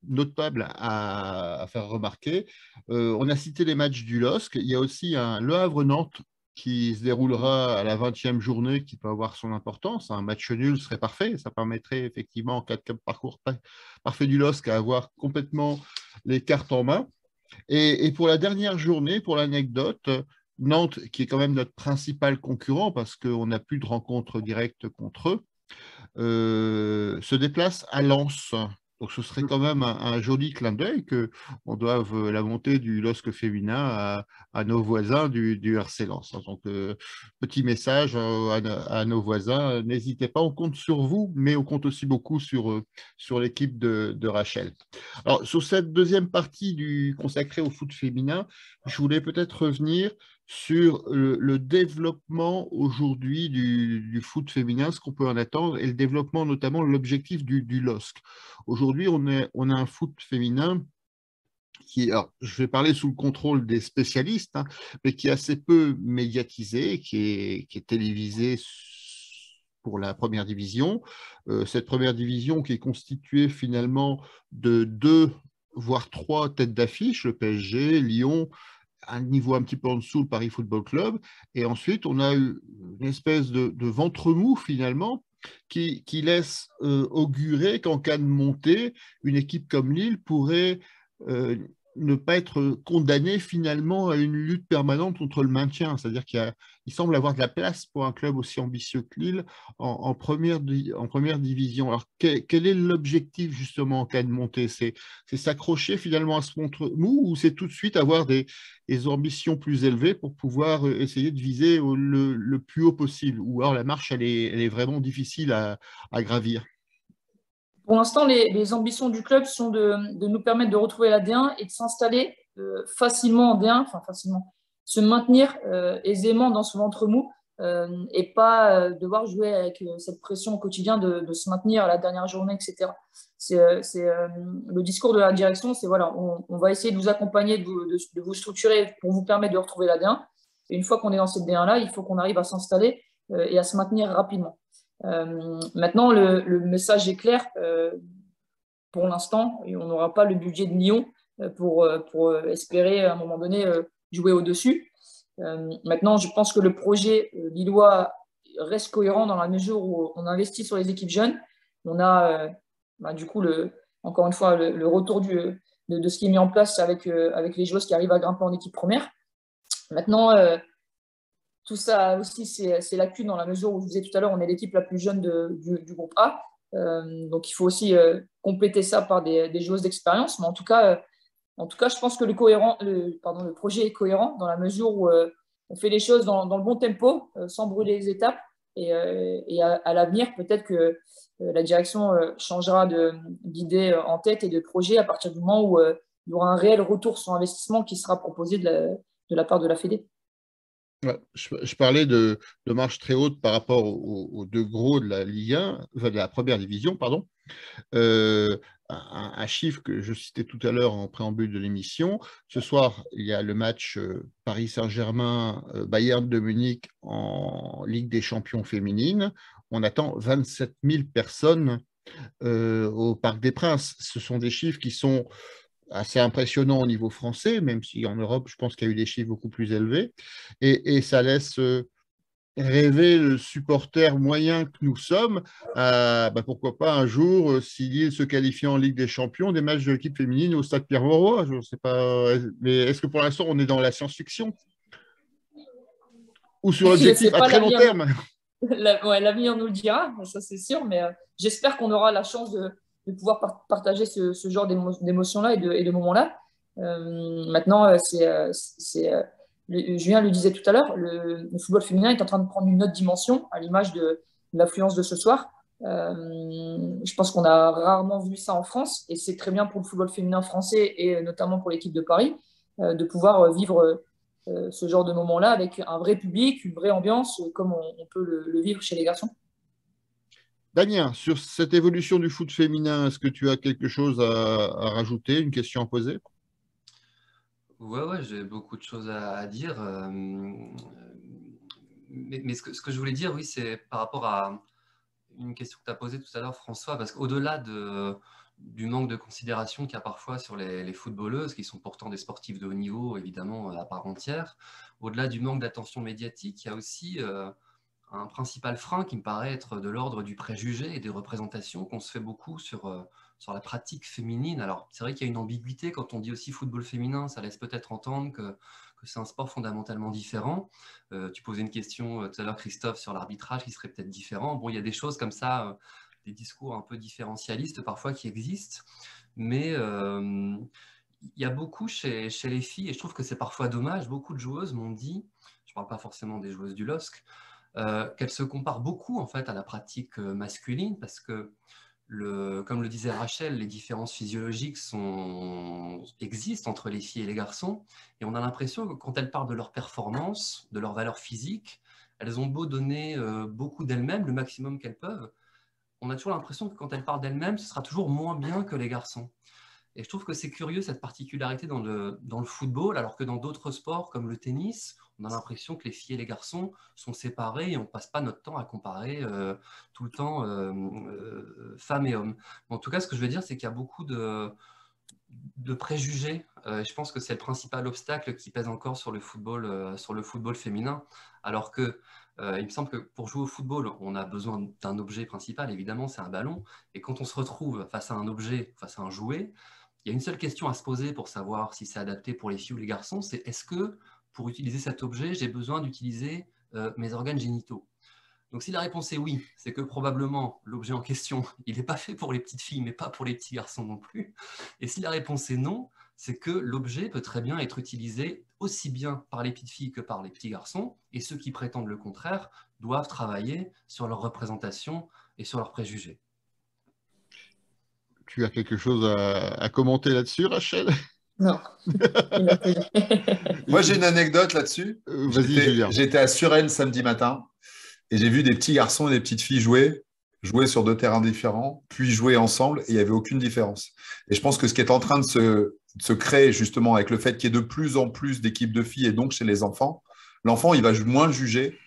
Speaker 1: notables à faire remarquer. On a cité les matchs du LOSC. Il y a aussi Le Havre-Nantes qui se déroulera à la 20e journée qui peut avoir son importance. Un match nul serait parfait. Ça permettrait effectivement, en cas de parcours parfait du LOSC, à avoir complètement les cartes en main. Et pour la dernière journée, pour l'anecdote, Nantes, qui est quand même notre principal concurrent parce qu'on n'a plus de rencontres directes contre eux, se déplace à Lens. Donc ce serait quand même un joli clin d'œil qu'on doive la montée du LOSC féminin à nos voisins du RC Lens. Donc petit message à nos voisins, n'hésitez pas, on compte sur vous, mais on compte aussi beaucoup sur l'équipe de Rachel. Alors sur cette deuxième partie consacrée au foot féminin, je voulais peut-être revenir sur le développement aujourd'hui du foot féminin, ce qu'on peut en attendre, et le développement notamment, l'objectif du LOSC. Aujourd'hui, on a un foot féminin alors, je vais parler sous le contrôle des spécialistes, hein, mais qui est assez peu médiatisé, qui est télévisé pour la première division. Cette première division qui est constituée finalement de 2, voire 3 têtes d'affiche, le PSG, Lyon, un niveau un petit peu en dessous, le Paris Football Club. Et ensuite, on a eu une espèce de ventre mou finalement qui laisse augurer qu'en cas de montée, une équipe comme Lille pourrait ne pas être condamné finalement à une lutte permanente contre le maintien. C'est-à-dire qu'il semble avoir de la place pour un club aussi ambitieux que Lille en première division. Alors, quel est l'objectif justement en cas de montée? C'est s'accrocher finalement à ce contre mou ou c'est tout de suite avoir des ambitions plus élevées pour pouvoir essayer de viser le plus haut possible? Ou alors la marche, elle est vraiment difficile à gravir?
Speaker 2: Pour l'instant, les ambitions du club sont de nous permettre de retrouver la D1 et de s'installer facilement en D1, enfin facilement, se maintenir aisément dans ce ventre mou et pas devoir jouer avec cette pression au quotidien de se maintenir à la dernière journée, etc. Le discours de la direction, c'est voilà, on va essayer de vous accompagner, de vous structurer pour vous permettre de retrouver la D1. Et une fois qu'on est dans cette D1-là, il faut qu'on arrive à s'installer et à se maintenir rapidement. Maintenant, le message est clair. Pour l'instant, on n'aura pas le budget de Lyon pour espérer à un moment donné jouer au-dessus. Maintenant, je pense que le projet lillois reste cohérent dans la mesure où on investit sur les équipes jeunes. On a du coup, encore une fois, le retour de ce qui est mis en place avec les joueuses qui arrivent à grimper en équipe première. Maintenant, tout ça aussi, c'est lacune dans la mesure où je vous disais tout à l'heure, on est l'équipe la plus jeune du groupe A. Donc, il faut aussi compléter ça par des joueuses d'expérience. Mais en tout cas, je pense que le projet est cohérent dans la mesure où on fait les choses dans le bon tempo, sans brûler les étapes. Et à l'avenir, peut-être que la direction changera d'idée en tête et de projet à partir du moment où il y aura un réel retour sur investissement qui sera proposé de la part de la Fédé.
Speaker 1: Ouais, je parlais de marche très haute par rapport aux deux gros de la Ligue 1, enfin de la première division, pardon. Un chiffre que je citais tout à l'heure en préambule de l'émission. Ce soir, il y a le match Paris Saint-Germain-Bayern de Munich en Ligue des champions féminines. On attend 27 000 personnes au Parc des Princes. Ce sont des chiffres qui sont assez impressionnants au niveau français, même si en Europe, je pense qu'il y a eu des chiffres beaucoup plus élevés. Et ça laisse rêver le supporter moyen que nous sommes, pourquoi pas un jour, si Lille se qualifie en Ligue des Champions, des matchs de l'équipe féminine au Stade Pierre-Mauroy. Je ne sais pas, mais est-ce que pour l'instant on est dans la science-fiction ou sur l'objectif à très long terme?
Speaker 2: L'avenir nous le dira, ça c'est sûr, mais j'espère qu'on aura la chance de pouvoir partager ce genre d'émotions-là et de moments-là. Maintenant, Julien le disait tout à l'heure, le football féminin est en train de prendre une autre dimension à l'image de l'affluence de ce soir. Je pense qu'on a rarement vu ça en France et c'est très bien pour le football féminin français et notamment pour l'équipe de Paris de pouvoir vivre ce genre de moment-là avec un vrai public, une vraie ambiance comme on peut le vivre chez les garçons.
Speaker 1: Damien, sur cette évolution du foot féminin, est-ce que tu as quelque chose à rajouter, une question à poser?
Speaker 3: Ouais, j'ai beaucoup de choses à dire. Mais ce que je voulais dire, oui, c'est par rapport à une question que tu as posée tout à l'heure, François, parce qu'au-delà du manque de considération qu'il y a parfois sur les footballeuses, qui sont pourtant des sportifs de haut niveau, évidemment, à part entière, au-delà du manque d'attention médiatique, il y a aussi un principal frein qui me paraît être de l'ordre du préjugé et des représentations qu'on se fait beaucoup sur la pratique féminine. Alors, c'est vrai qu'il y a une ambiguïté quand on dit aussi football féminin, ça laisse peut-être entendre que c'est un sport fondamentalement différent. Tu posais une question tout à l'heure, Christophe, sur l'arbitrage qui serait peut-être différent. Bon, il y a des choses comme ça, des discours un peu différentialistes parfois qui existent, mais il y a beaucoup chez les filles, et je trouve que c'est parfois dommage, beaucoup de joueuses m'ont dit, je ne parle pas forcément des joueuses du LOSC, qu'elles se comparent beaucoup en fait à la pratique masculine parce que comme le disait Rachel, les différences physiologiques existent entre les filles et les garçons et on a l'impression que quand elles parlent de leur performance, de leur valeur physique, elles ont beau donner beaucoup d'elles-mêmes, le maximum qu'elles peuvent, on a toujours l'impression que quand elles parlent d'elles-mêmes, ce sera toujours moins bien que les garçons. Et je trouve que c'est curieux cette particularité dans le football, alors que dans d'autres sports comme le tennis, on a l'impression que les filles et les garçons sont séparés et on ne passe pas notre temps à comparer tout le temps femmes et hommes. En tout cas, ce que je veux dire, c'est qu'il y a beaucoup de préjugés. Je pense que c'est le principal obstacle qui pèse encore sur le football féminin, alors que il me semble que pour jouer au football, on a besoin d'un objet principal, évidemment, c'est un ballon. Et quand on se retrouve face à un objet, face à un jouet, il y a une seule question à se poser pour savoir si c'est adapté pour les filles ou les garçons, c'est est-ce que pour utiliser cet objet, j'ai besoin d'utiliser mes organes génitaux? Donc si la réponse est oui, c'est que probablement l'objet en question, il n'est pas fait pour les petites filles, mais pas pour les petits garçons non plus. Et si la réponse est non, c'est que l'objet peut très bien être utilisé aussi bien par les petites filles que par les petits garçons, et ceux qui prétendent le contraire doivent travailler sur leur représentation et sur leurs préjugés.
Speaker 1: Tu as quelque chose à commenter là-dessus, Rachel?
Speaker 2: Non.
Speaker 4: Moi, j'ai une anecdote là-dessus.
Speaker 1: Vas-y, Julien.
Speaker 4: J'étais à Suresnes samedi matin et j'ai vu des petits garçons et des petites filles jouer sur 2 terrains différents, puis jouer ensemble, et il n'y avait aucune différence. Et je pense que ce qui est en train de se créer, justement, avec le fait qu'il y ait de plus en plus d'équipes de filles, et donc chez les enfants, l'enfant, il va moins juger.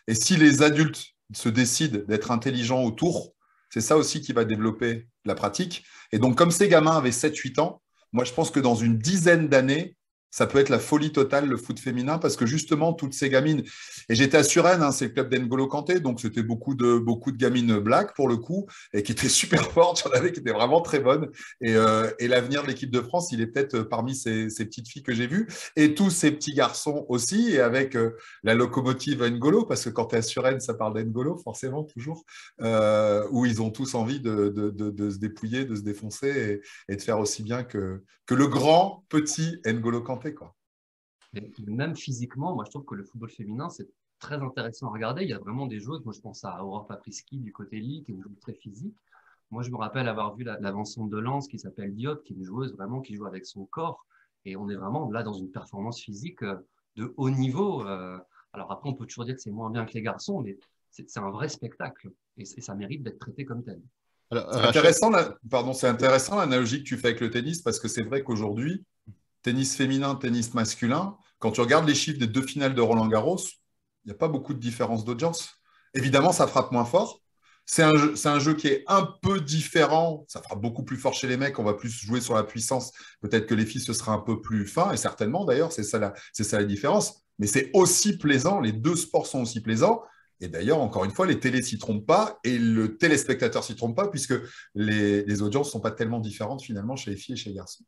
Speaker 4: Et si les adultes se décident d'être intelligents autour, c'est ça aussi qui va développer la pratique. Et donc, comme ces gamins avaient 7-8 ans, moi, je pense que dans une dizaine d'années, ça peut être la folie totale, le foot féminin, parce que justement, toutes ces gamines… Et j'étais à Suresnes, hein, c'est le club d'N'Golo Kanté, donc c'était beaucoup de gamines black, pour le coup, et qui étaient super fortes. Il y en avait qui étaient vraiment très bonnes. Et l'avenir de l'équipe de France, il est peut-être parmi ces petites filles que j'ai vues. Et tous ces petits garçons aussi, et avec la locomotive N'Golo, parce que quand tu es à Suresnes, ça parle d'N'Golo, forcément, toujours, où ils ont tous envie de se dépouiller, de se défoncer, et de faire aussi bien que le grand, petit N'Golo Kanté. Quoi.
Speaker 3: Et même physiquement, moi je trouve que le football féminin, c'est très intéressant à regarder. Il y a vraiment des joueuses, moi je pense à Aurore Papriski du côté Lille, qui est une joueuse très physique. Moi je me rappelle avoir vu l'avancante de Lens qui s'appelle Diop, qui est une joueuse vraiment qui joue avec son corps. Et on est vraiment là dans une performance physique de haut niveau. Alors après, on peut toujours dire que c'est moins bien que les garçons, mais c'est un vrai spectacle. Et ça mérite d'être traité comme tel.
Speaker 1: Alors,
Speaker 4: c'est intéressant l'analogie que tu fais avec le tennis, parce que c'est vrai qu'aujourd'hui, tennis féminin, tennis masculin, quand tu regardes les chiffres des 2 finales de Roland-Garros, il n'y a pas beaucoup de différence d'audience. Évidemment, ça frappe moins fort. C'est un jeu qui est un peu différent. Ça frappe beaucoup plus fort chez les mecs. On va plus jouer sur la puissance. Peut-être que les filles, ce sera un peu plus fin. Et certainement, d'ailleurs, c'est ça la différence. Mais c'est aussi plaisant. Les 2 sports sont aussi plaisants. Et d'ailleurs, encore une fois, les télés ne s'y trompent pas et le téléspectateur ne s'y trompe pas, puisque les audiences ne sont pas tellement différentes finalement chez les filles et chez les garçons.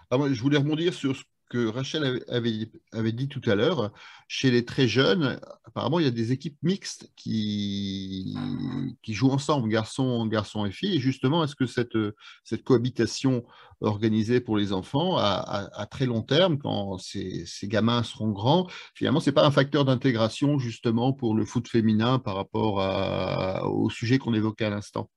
Speaker 1: Alors, moi, je voulais rebondir sur ce que Rachel avait dit tout à l'heure. Chez les très jeunes, apparemment, il y a des équipes mixtes qui jouent ensemble, garçons et filles. Et justement, est-ce que cette cohabitation organisée pour les enfants à très long terme, quand ces gamins seront grands, finalement, ce n'est pas un facteur d'intégration justement pour le foot féminin par rapport au sujet qu'on évoquait à l'instant?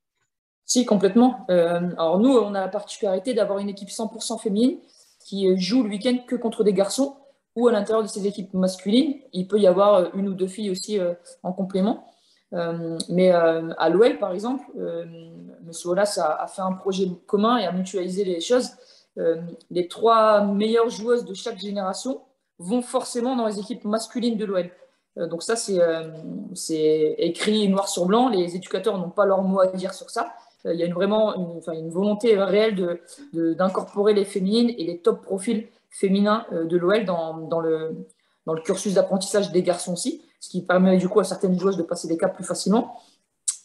Speaker 2: Si, complètement. Alors nous, on a la particularité d'avoir une équipe 100% féminine qui joue le week-end que contre des garçons, ou à l'intérieur de ces équipes masculines, il peut y avoir 1 ou 2 filles aussi en complément. Mais à l'OL, par exemple, M. Aulas a fait un projet commun et a mutualisé les choses. Les 3 meilleures joueuses de chaque génération vont forcément dans les équipes masculines de l'OL. Donc ça, c'est écrit noir sur blanc. Les éducateurs n'ont pas leur mot à dire sur ça. Il y a vraiment une volonté réelle d'incorporer les féminines et les top profils féminins de l'OL dans le cursus d'apprentissage des garçons aussi, ce qui permet du coup à certaines joueuses de passer des caps plus facilement.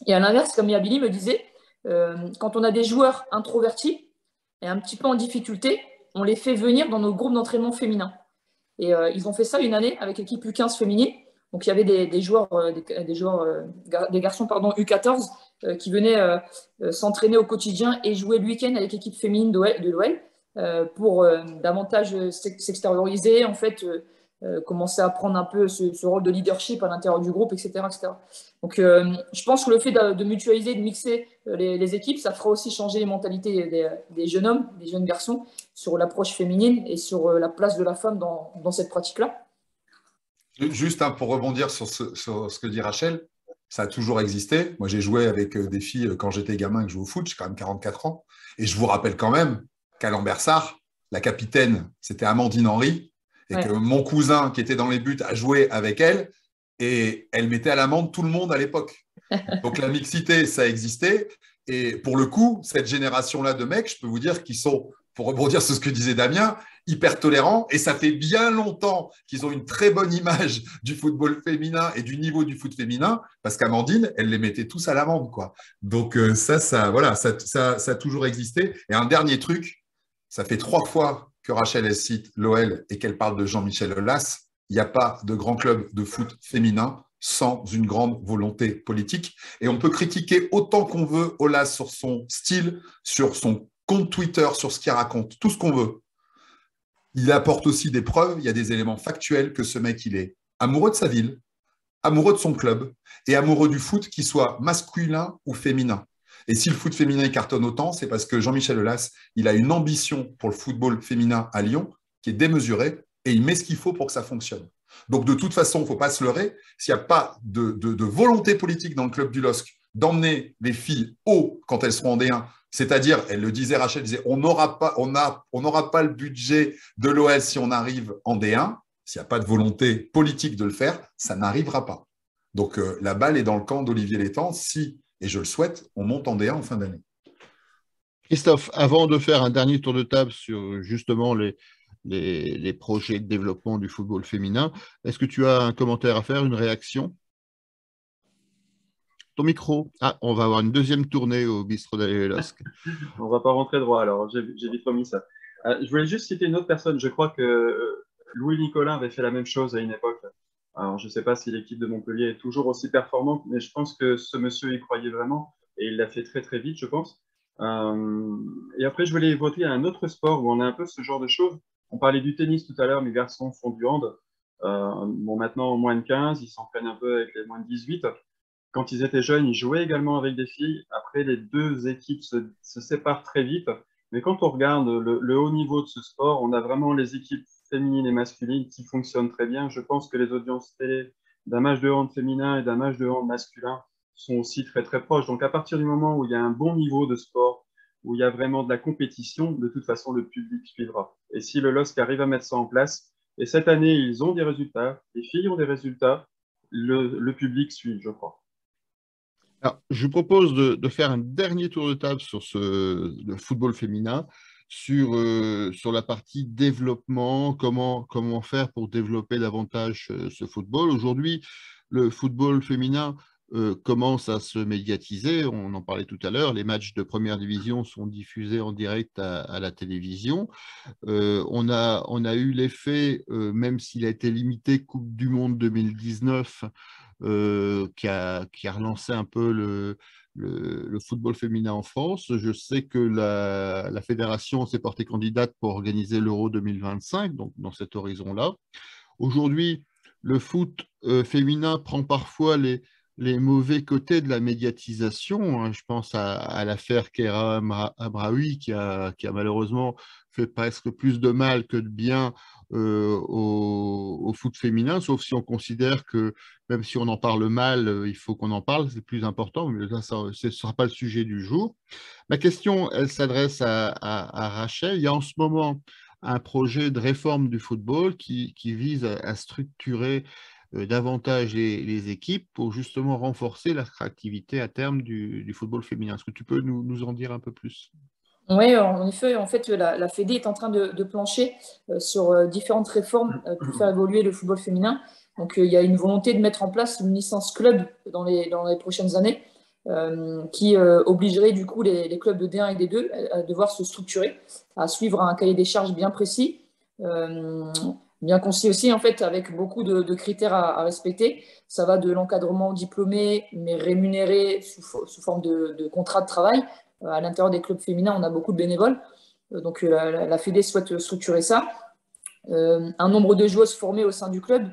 Speaker 2: Et à l'inverse, comme Yabili me disait, quand on a des joueurs introvertis et un petit peu en difficulté, on les fait venir dans nos groupes d'entraînement féminins. Et ils ont fait ça une année avec l'équipe U15 féminine. Donc il y avait des garçons U14 qui venaient s'entraîner au quotidien et jouer le week-end avec l'équipe féminine de l'OL pour davantage s'extérioriser, en fait, commencer à prendre un peu ce rôle de leadership à l'intérieur du groupe, etc. etc. Donc je pense que le fait de mutualiser, de mixer les équipes, ça fera aussi changer les mentalités des jeunes hommes, des jeunes garçons sur l'approche féminine et sur la place de la femme dans cette pratique-là.
Speaker 4: Juste pour rebondir sur ce que dit Rachel, ça a toujours existé. Moi, j'ai joué avec des filles quand j'étais gamin, que je jouais au foot, j'ai quand même 44 ans. Et je vous rappelle quand même qu'à Lambersart, la capitaine, c'était Amandine Henry, et que mon cousin qui était dans les buts a joué avec elle, et elle mettait à l'amende tout le monde à l'époque. Donc la mixité, ça existait. Et pour le coup, cette génération-là de mecs, je peux vous dire qu'ils sont, pour rebondir sur ce que disait Damien, hyper tolérants. Et ça fait bien longtemps qu'ils ont une très bonne image du football féminin et du niveau du foot féminin, parce qu'Amandine, elle les mettait tous à l'amende, quoi. Donc voilà, ça a toujours existé. Et un dernier truc, ça fait 3 fois que Rachel elle cite l'OL et qu'elle parle de Jean-Michel Aulas. Il n'y a pas de grand club de foot féminin sans une grande volonté politique. Et on peut critiquer autant qu'on veut Aulas sur son style, sur son compte Twitter, sur ce qu'il raconte, tout ce qu'on veut. Il apporte aussi des preuves, il y a des éléments factuels que ce mec, il est amoureux de sa ville, amoureux de son club et amoureux du foot, qu'il soit masculin ou féminin. Et si le foot féminin cartonne autant, c'est parce que Jean-Michel Aulas, il a une ambition pour le football féminin à Lyon qui est démesurée et il met ce qu'il faut pour que ça fonctionne. Donc, de toute façon, il ne faut pas se leurrer. S'il n'y a pas de volonté politique dans le club du LOSC d'emmener les filles haut quand elles seront en D1, c'est-à-dire, elle le disait, Rachel disait, on n'aura pas le budget de l'OL si on arrive en D1. S'il n'y a pas de volonté politique de le faire, ça n'arrivera pas. Donc, la balle est dans le camp d'Olivier Létang. Si, et je le souhaite, on monte en D1 en fin d'année.
Speaker 1: Christophe, avant de faire un dernier tour de table sur justement les projets de développement du football féminin, est-ce que tu as un commentaire à faire, une réaction? Ton micro. Ah, on va avoir une deuxième tournée au bistrot d'Alain LOSC.
Speaker 5: On ne va pas rentrer droit, alors j'ai vite remis ça. Je voulais juste citer une autre personne. Je crois que Louis Nicolin avait fait la même chose à une époque. Alors, je ne sais pas si l'équipe de Montpellier est toujours aussi performante, mais je pense que ce monsieur y croyait vraiment et il l'a fait très très vite, je pense. Et après, je voulais évoquer un autre sport où on a un peu ce genre de choses. On parlait du tennis tout à l'heure, mes garçons font du hand. Bon, maintenant, moins de 15, ils s'entraînent un peu avec les moins de 18. Quand ils étaient jeunes, ils jouaient également avec des filles. Après, les deux équipes se séparent très vite. Mais quand on regarde le haut niveau de ce sport, on a vraiment les équipes féminines et masculines qui fonctionnent très bien. Je pense que les audiences télé d'un match de hand féminin et d'un match de hand masculin sont aussi très très proches. Donc à partir du moment où il y a un bon niveau de sport, où il y a vraiment de la compétition, de toute façon le public suivra. Et si le LOSC arrive à mettre ça en place, et cette année ils ont des résultats, les filles ont des résultats, le public suit, je crois.
Speaker 1: Alors, je vous propose de faire un dernier tour de table sur le football féminin, sur la partie développement, comment faire pour développer davantage ce football. Aujourd'hui, le football féminin commence à se médiatiser, on en parlait tout à l'heure, les matchs de première division sont diffusés en direct à la télévision. On a eu l'effet, même s'il a été limité, Coupe du Monde 2019, qui a relancé un peu le football féminin en France. Je sais que la fédération s'est portée candidate pour organiser l'Euro 2025, donc dans cet horizon-là. Aujourd'hui, le foot féminin prend parfois les mauvais côtés de la médiatisation, hein. Je pense à l'affaire Keira Amraoui qui a malheureusement fait presque plus de mal que de bien au foot féminin, sauf si on considère que même si on en parle mal, il faut qu'on en parle, c'est plus important, mais là, ce ne sera pas le sujet du jour. Ma question, elle s'adresse à Rachel. Il y a en ce moment un projet de réforme du football qui vise à structurer davantage les équipes pour justement renforcer l'attractivité à terme du football féminin. Est-ce que tu peux nous en dire un peu plus?
Speaker 2: Oui, en effet, en fait, la Fédé est en train de plancher sur différentes réformes pour faire évoluer le football féminin. Donc, il y a une volonté de mettre en place une licence club dans les prochaines années qui obligerait du coup les clubs de D1 et D2 à devoir se structurer, à suivre un cahier des charges bien précis, bien concis aussi, en fait, avec beaucoup de critères à respecter. Ça va de l'encadrement diplômé, mais rémunéré sous forme de contrat de travail. À l'intérieur des clubs féminins, on a beaucoup de bénévoles. Donc, la Fédé souhaite structurer ça. Un nombre de joueuses formées au sein du club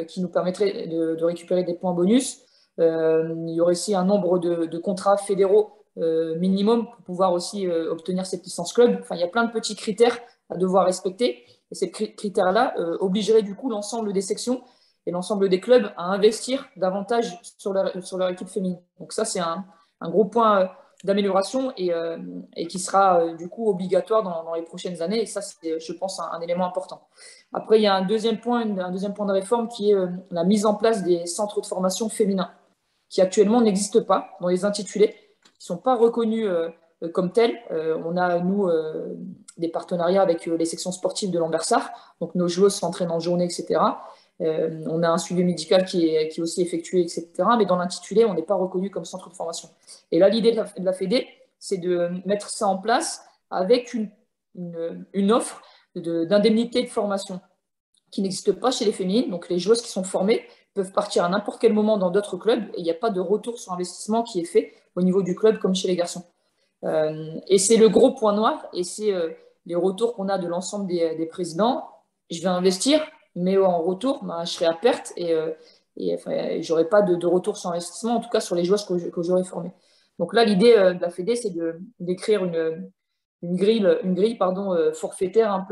Speaker 2: qui nous permettrait de récupérer des points bonus. Il y aurait aussi un nombre de contrats fédéraux minimum pour pouvoir aussi obtenir cette licence club. Enfin, il y a plein de petits critères à devoir respecter. Et ces critères-là obligeraient du coup l'ensemble des sections et l'ensemble des clubs à investir davantage sur leur équipe féminine. Donc ça, c'est un gros point d'amélioration et qui sera du coup obligatoire dans les prochaines années. Et ça, c'est, je pense, un élément important. Après, il y a un deuxième point de réforme qui est la mise en place des centres de formation féminins, qui actuellement n'existent pas dans les intitulés, qui ne sont pas reconnus comme tels. On a, nous, des partenariats avec les sections sportives de Lambersart, donc nos joueuses s'entraînent en journée, etc. On a un suivi médical qui est aussi effectué, etc. Mais dans l'intitulé, on n'est pas reconnu comme centre de formation. Et là, l'idée de la Fédé, c'est de mettre ça en place avec une offre d'indemnité de formation qui n'existe pas chez les féminines. Donc, les joueuses qui sont formées peuvent partir à n'importe quel moment dans d'autres clubs et il n'y a pas de retour sur investissement qui est fait au niveau du club comme chez les garçons. Et c'est le gros point noir et c'est les retours qu'on a de l'ensemble des présidents. Je vais investir, mais en retour, je serai à perte et je n'aurai pas de retour sur investissement, en tout cas sur les joueuses que j'aurai formées. Donc là, l'idée de la Fédé, c'est d'écrire une grille forfaitaire, un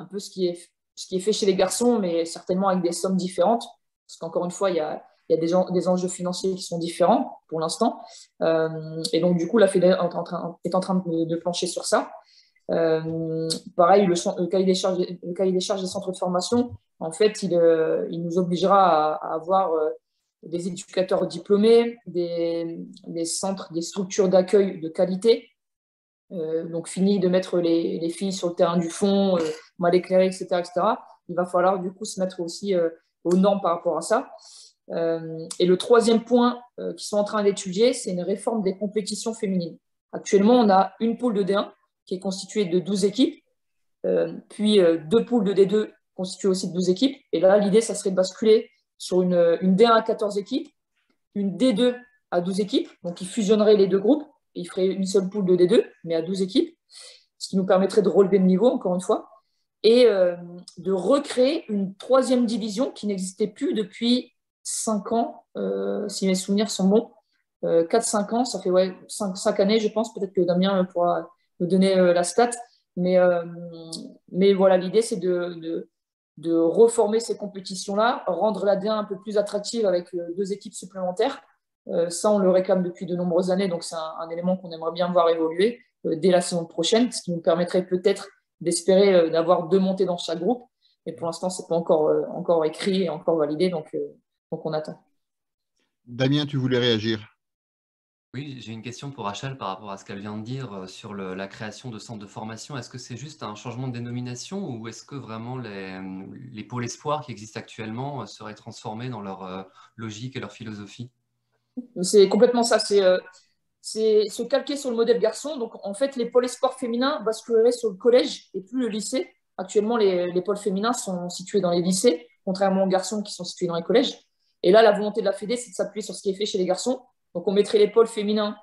Speaker 2: peu ce qui est fait chez les garçons, mais certainement avec des sommes différentes, parce qu'encore une fois, il y a des enjeux financiers qui sont différents pour l'instant. Et donc, du coup, la Fédé est en train de plancher sur ça. Pareil, le cahier des charges des centres de formation, en fait, il nous obligera à avoir des éducateurs diplômés, des structures d'accueil de qualité. Donc, fini de mettre les filles sur le terrain du fond, mal éclairées, etc., etc. Il va falloir du coup se mettre aussi aux normes par rapport à ça. Et le troisième point qu'ils sont en train d'étudier, c'est une réforme des compétitions féminines. Actuellement, on a une poule de D1 qui est constituée de 12 équipes, puis 2 poules de D2 constituées aussi de 12 équipes. Et là, l'idée, ça serait de basculer sur une D1 à 14 équipes, une D2 à 12 équipes, donc ils fusionneraient les deux groupes, et ils feraient une seule poule de D2, mais à 12 équipes, ce qui nous permettrait de relever le niveau, encore une fois, et de recréer une troisième division qui n'existait plus depuis 5 ans, si mes souvenirs sont bons. 4-5 ans, ça fait 5 années, je pense. Peut-être que Damien pourra me donner la stat. Mais voilà, l'idée, c'est de reformer ces compétitions-là, rendre la D1 un peu plus attractive avec 2 équipes supplémentaires. Ça, on le réclame depuis de nombreuses années, donc c'est un élément qu'on aimerait bien voir évoluer dès la saison prochaine, ce qui nous permettrait peut-être d'espérer d'avoir 2 montées dans chaque groupe. Mais pour l'instant, ce n'est pas encore écrit et encore validé, donc on attend.
Speaker 1: Damien, tu voulais réagir?
Speaker 3: Oui, j'ai une question pour Rachel par rapport à ce qu'elle vient de dire sur la création de centres de formation. Est-ce que c'est juste un changement de dénomination ou est-ce que vraiment les pôles espoirs qui existent actuellement seraient transformés dans leur logique et leur philosophie?
Speaker 2: C'est complètement ça. C'est se calquer sur le modèle garçon. Donc, en fait, les pôles espoirs féminins basculeraient sur le collège et plus le lycée. Actuellement, les pôles féminins sont situés dans les lycées, contrairement aux garçons qui sont situés dans les collèges. Et là, la volonté de la Fédé, c'est de s'appuyer sur ce qui est fait chez les garçons. Donc, on mettrait les pôles féminins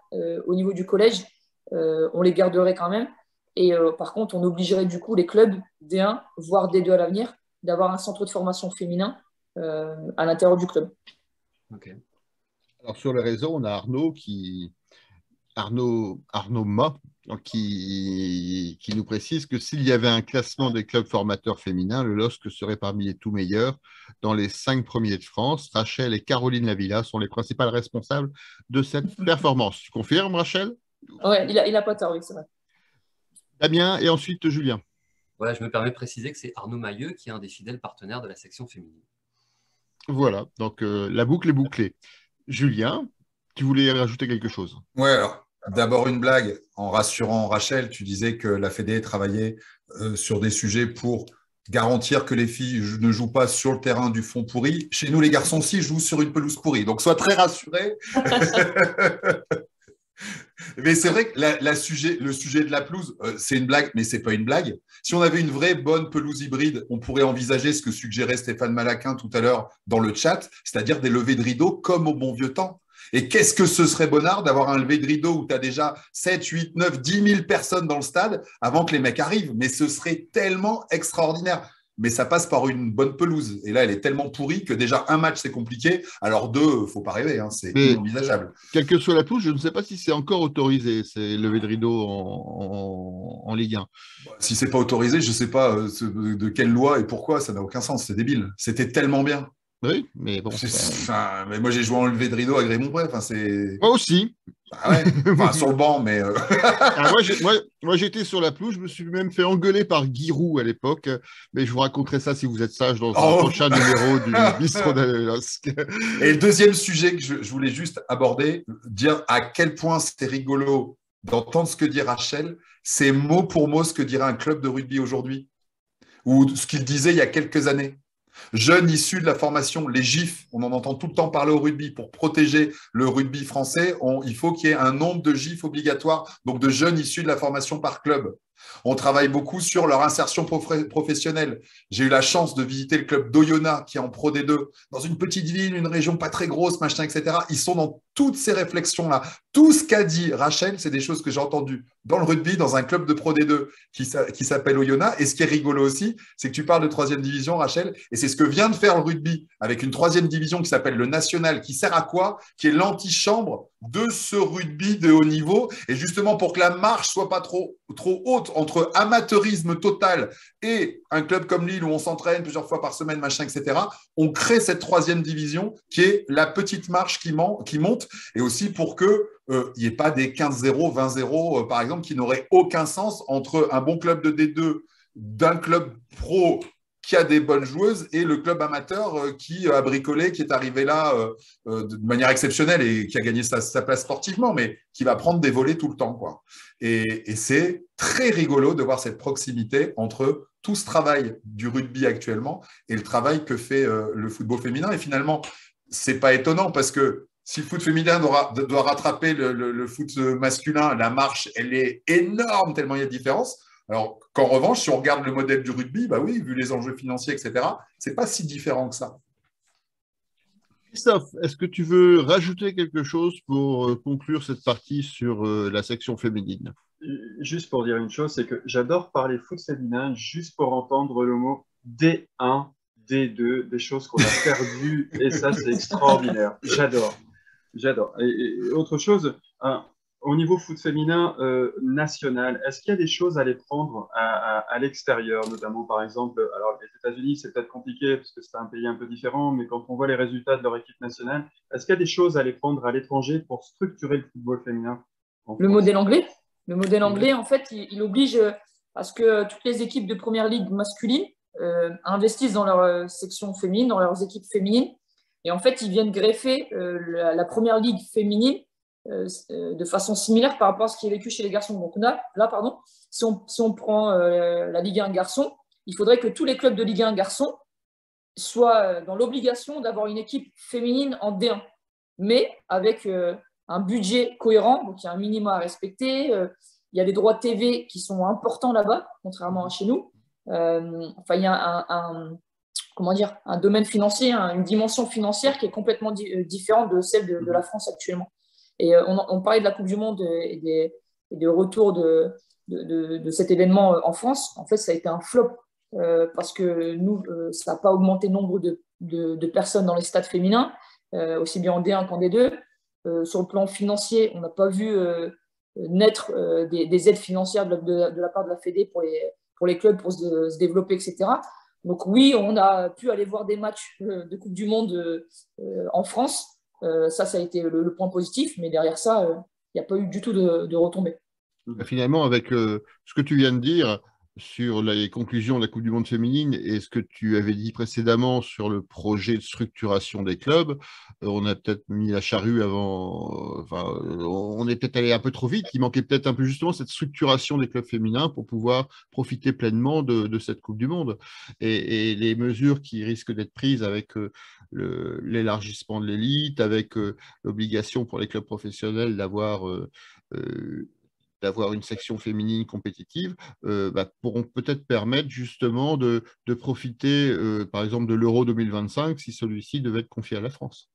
Speaker 2: au niveau du collège. On les garderait quand même. Et par contre, on obligerait du coup les clubs D1, voire D2 à l'avenir, d'avoir un centre de formation féminin à l'intérieur du club.
Speaker 3: Ok.
Speaker 1: Alors, sur le réseau, on a Arnaud Ma, donc, qui nous précise que s'il y avait un classement des clubs formateurs féminins, le LOSC serait parmi les tout meilleurs dans les 5 premiers de France. Rachel et Caroline Lavilla sont les principales responsables de cette performance. Tu confirmes, Rachel?
Speaker 2: Oui, il a pas tort, oui, c'est vrai.
Speaker 1: Damien et ensuite Julien.
Speaker 3: Voilà, je me permets de préciser que c'est Arnaud Mailleux qui est un des fidèles partenaires de la section féminine.
Speaker 1: Voilà, donc la boucle est bouclée. Julien, tu voulais rajouter quelque chose?
Speaker 4: Ouais, alors d'abord une blague. En rassurant Rachel, tu disais que la Fédé travaillait sur des sujets pour garantir que les filles ne jouent pas sur le terrain du fond pourri. Chez nous, les garçons aussi jouent sur une pelouse pourrie. Donc, sois très rassuré. Mais c'est vrai que le sujet de la pelouse, c'est une blague, mais c'est pas une blague. Si on avait une vraie bonne pelouse hybride, on pourrait envisager ce que suggérait Stéphane Malaquin tout à l'heure dans le chat, c'est-à-dire des levées de rideau comme au bon vieux temps. Et qu'est-ce que ce serait bonnard d'avoir un lever de rideau où tu as déjà 7, 8, 9, 10 000 personnes dans le stade avant que les mecs arrivent. Mais ce serait tellement extraordinaire. Mais ça passe par une bonne pelouse. Et là, elle est tellement pourrie que déjà, un match, c'est compliqué. Alors 2, il ne faut pas rêver, hein, c'est inenvisageable.
Speaker 1: Quelle que soit la pelouse, je ne sais pas si c'est encore autorisé, ces levées de rideau en Ligue 1.
Speaker 4: Si ce n'est pas autorisé, je ne sais pas de quelle loi et pourquoi, ça n'a aucun sens. C'est débile. C'était tellement bien.
Speaker 1: Oui, mais bon.
Speaker 4: Enfin, mais moi, j'ai joué en levé de rideau à Gré-Montbray. Enfin, c'est...
Speaker 1: Moi aussi.
Speaker 4: Ah ouais. Enfin, sur le banc, mais...
Speaker 1: Ah, moi, j'étais sur la pelouse, je me suis même fait engueuler par Giroud à l'époque, mais je vous raconterai ça si vous êtes sage dans un prochain numéro du Bistrot d'Alelosque.
Speaker 4: Et le deuxième sujet que je voulais juste aborder, dire à quel point c'était rigolo d'entendre ce que dit Rachel, c'est mot pour mot ce que dirait un club de rugby aujourd'hui, ou ce qu'il disait il y a quelques années. Jeunes issus de la formation, les GIF, on en entend tout le temps parler au rugby. Pour protéger le rugby français, il faut qu'il y ait un nombre de GIF obligatoire, donc de jeunes issus de la formation par club. On travaille beaucoup sur leur insertion professionnelle. J'ai eu la chance de visiter le club d'Oyonnax, qui est en Pro D2, dans une petite ville, une région pas très grosse, machin, etc. Ils sont dans toutes ces réflexions-là. Tout ce qu'a dit Rachel, c'est des choses que j'ai entendues dans le rugby, dans un club de Pro D2 qui s'appelle Oyonnax. Et ce qui est rigolo aussi, c'est que tu parles de 3e division, Rachel, et c'est ce que vient de faire le rugby avec une 3e division qui s'appelle le National, qui sert à quoi? Qui est l'antichambre de ce rugby de haut niveau. Et justement, pour que la marche soit pas trop haute entre amateurisme total et un club comme Lille où on s'entraîne plusieurs fois par semaine, machin, etc., on crée cette 3e division qui est la petite marche qui monte, et aussi pour que il n'y ait pas des 15-0, 20-0, par exemple, qui n'auraient aucun sens entre un bon club de D2 d'un club pro qui a des bonnes joueuses et le club amateur qui a bricolé, qui est arrivé là de manière exceptionnelle et qui a gagné sa place sportivement, mais qui va prendre des volets tout le temps, quoi. Et c'est très rigolo de voir cette proximité entre tout ce travail du rugby actuellement et le travail que fait le football féminin. Et finalement, c'est pas étonnant parce que si le foot féminin doit rattraper le foot masculin, la marche, elle est énorme tellement il y a de différences. Alors qu'en revanche, si on regarde le modèle du rugby, bah oui, vu les enjeux financiers, etc., c'est pas si différent que ça.
Speaker 1: Christophe, est-ce que tu veux rajouter quelque chose pour conclure cette partie sur la section féminine?
Speaker 5: Juste pour dire une chose, c'est que j'adore parler foot féminin juste pour entendre le mot D1, D2, des choses qu'on a perdues, et ça, c'est extraordinaire. J'adore. Et autre chose, au niveau foot féminin national, est-ce qu'il y a des choses à les prendre à l'extérieur, notamment par exemple, alors les États-Unis, c'est peut-être compliqué parce que c'est un pays un peu différent, mais quand on voit les résultats de leur équipe nationale, est-ce qu'il y a des choses à les prendre à l'étranger pour structurer le football féminin en
Speaker 2: Le
Speaker 5: France?
Speaker 2: modèle anglais? Le modèle anglais, en fait, il oblige à ce que toutes les équipes de première ligue masculine investissent dans leur section féminine, dans leurs équipes féminines. Et en fait, ils viennent greffer la première ligue féminine de façon similaire par rapport à ce qui est vécu chez les garçons. Donc là, si on prend la Ligue 1 garçon, il faudrait que tous les clubs de Ligue 1 garçon soient dans l'obligation d'avoir une équipe féminine en D1, mais avec un budget cohérent, donc il y a un minimum à respecter, il y a des droits TV qui sont importants là-bas, contrairement à chez nous. Enfin, il y a un domaine financier, une dimension financière qui est complètement différente de celle de la France actuellement. Et on parlait de la Coupe du Monde et des retours de cet événement en France. En fait, ça a été un flop parce que nous, ça n'a pas augmenté le nombre de personnes dans les stades féminins, aussi bien en D1 qu'en D2. Sur le plan financier, on n'a pas vu naître des aides financières de la part de la Fédé pour les clubs pour se développer, etc. Donc oui, on a pu aller voir des matchs de Coupe du Monde en France. Ça a été le point positif, mais derrière ça, il n'y a pas eu du tout de retombées.
Speaker 1: Finalement, avec ce que tu viens de dire sur les conclusions de la Coupe du Monde féminine et ce que tu avais dit précédemment sur le projet de structuration des clubs, on a peut-être mis la charrue avant, on est peut-être allé un peu trop vite, il manquait peut-être un peu justement cette structuration des clubs féminins pour pouvoir profiter pleinement de cette Coupe du Monde. Et les mesures qui risquent d'être prises avec l'élargissement de l'élite, avec l'obligation pour les clubs professionnels d'avoir une section féminine compétitive, pourront peut-être permettre justement de profiter, par exemple, de l'Euro 2025 si celui-ci devait être confié à la France.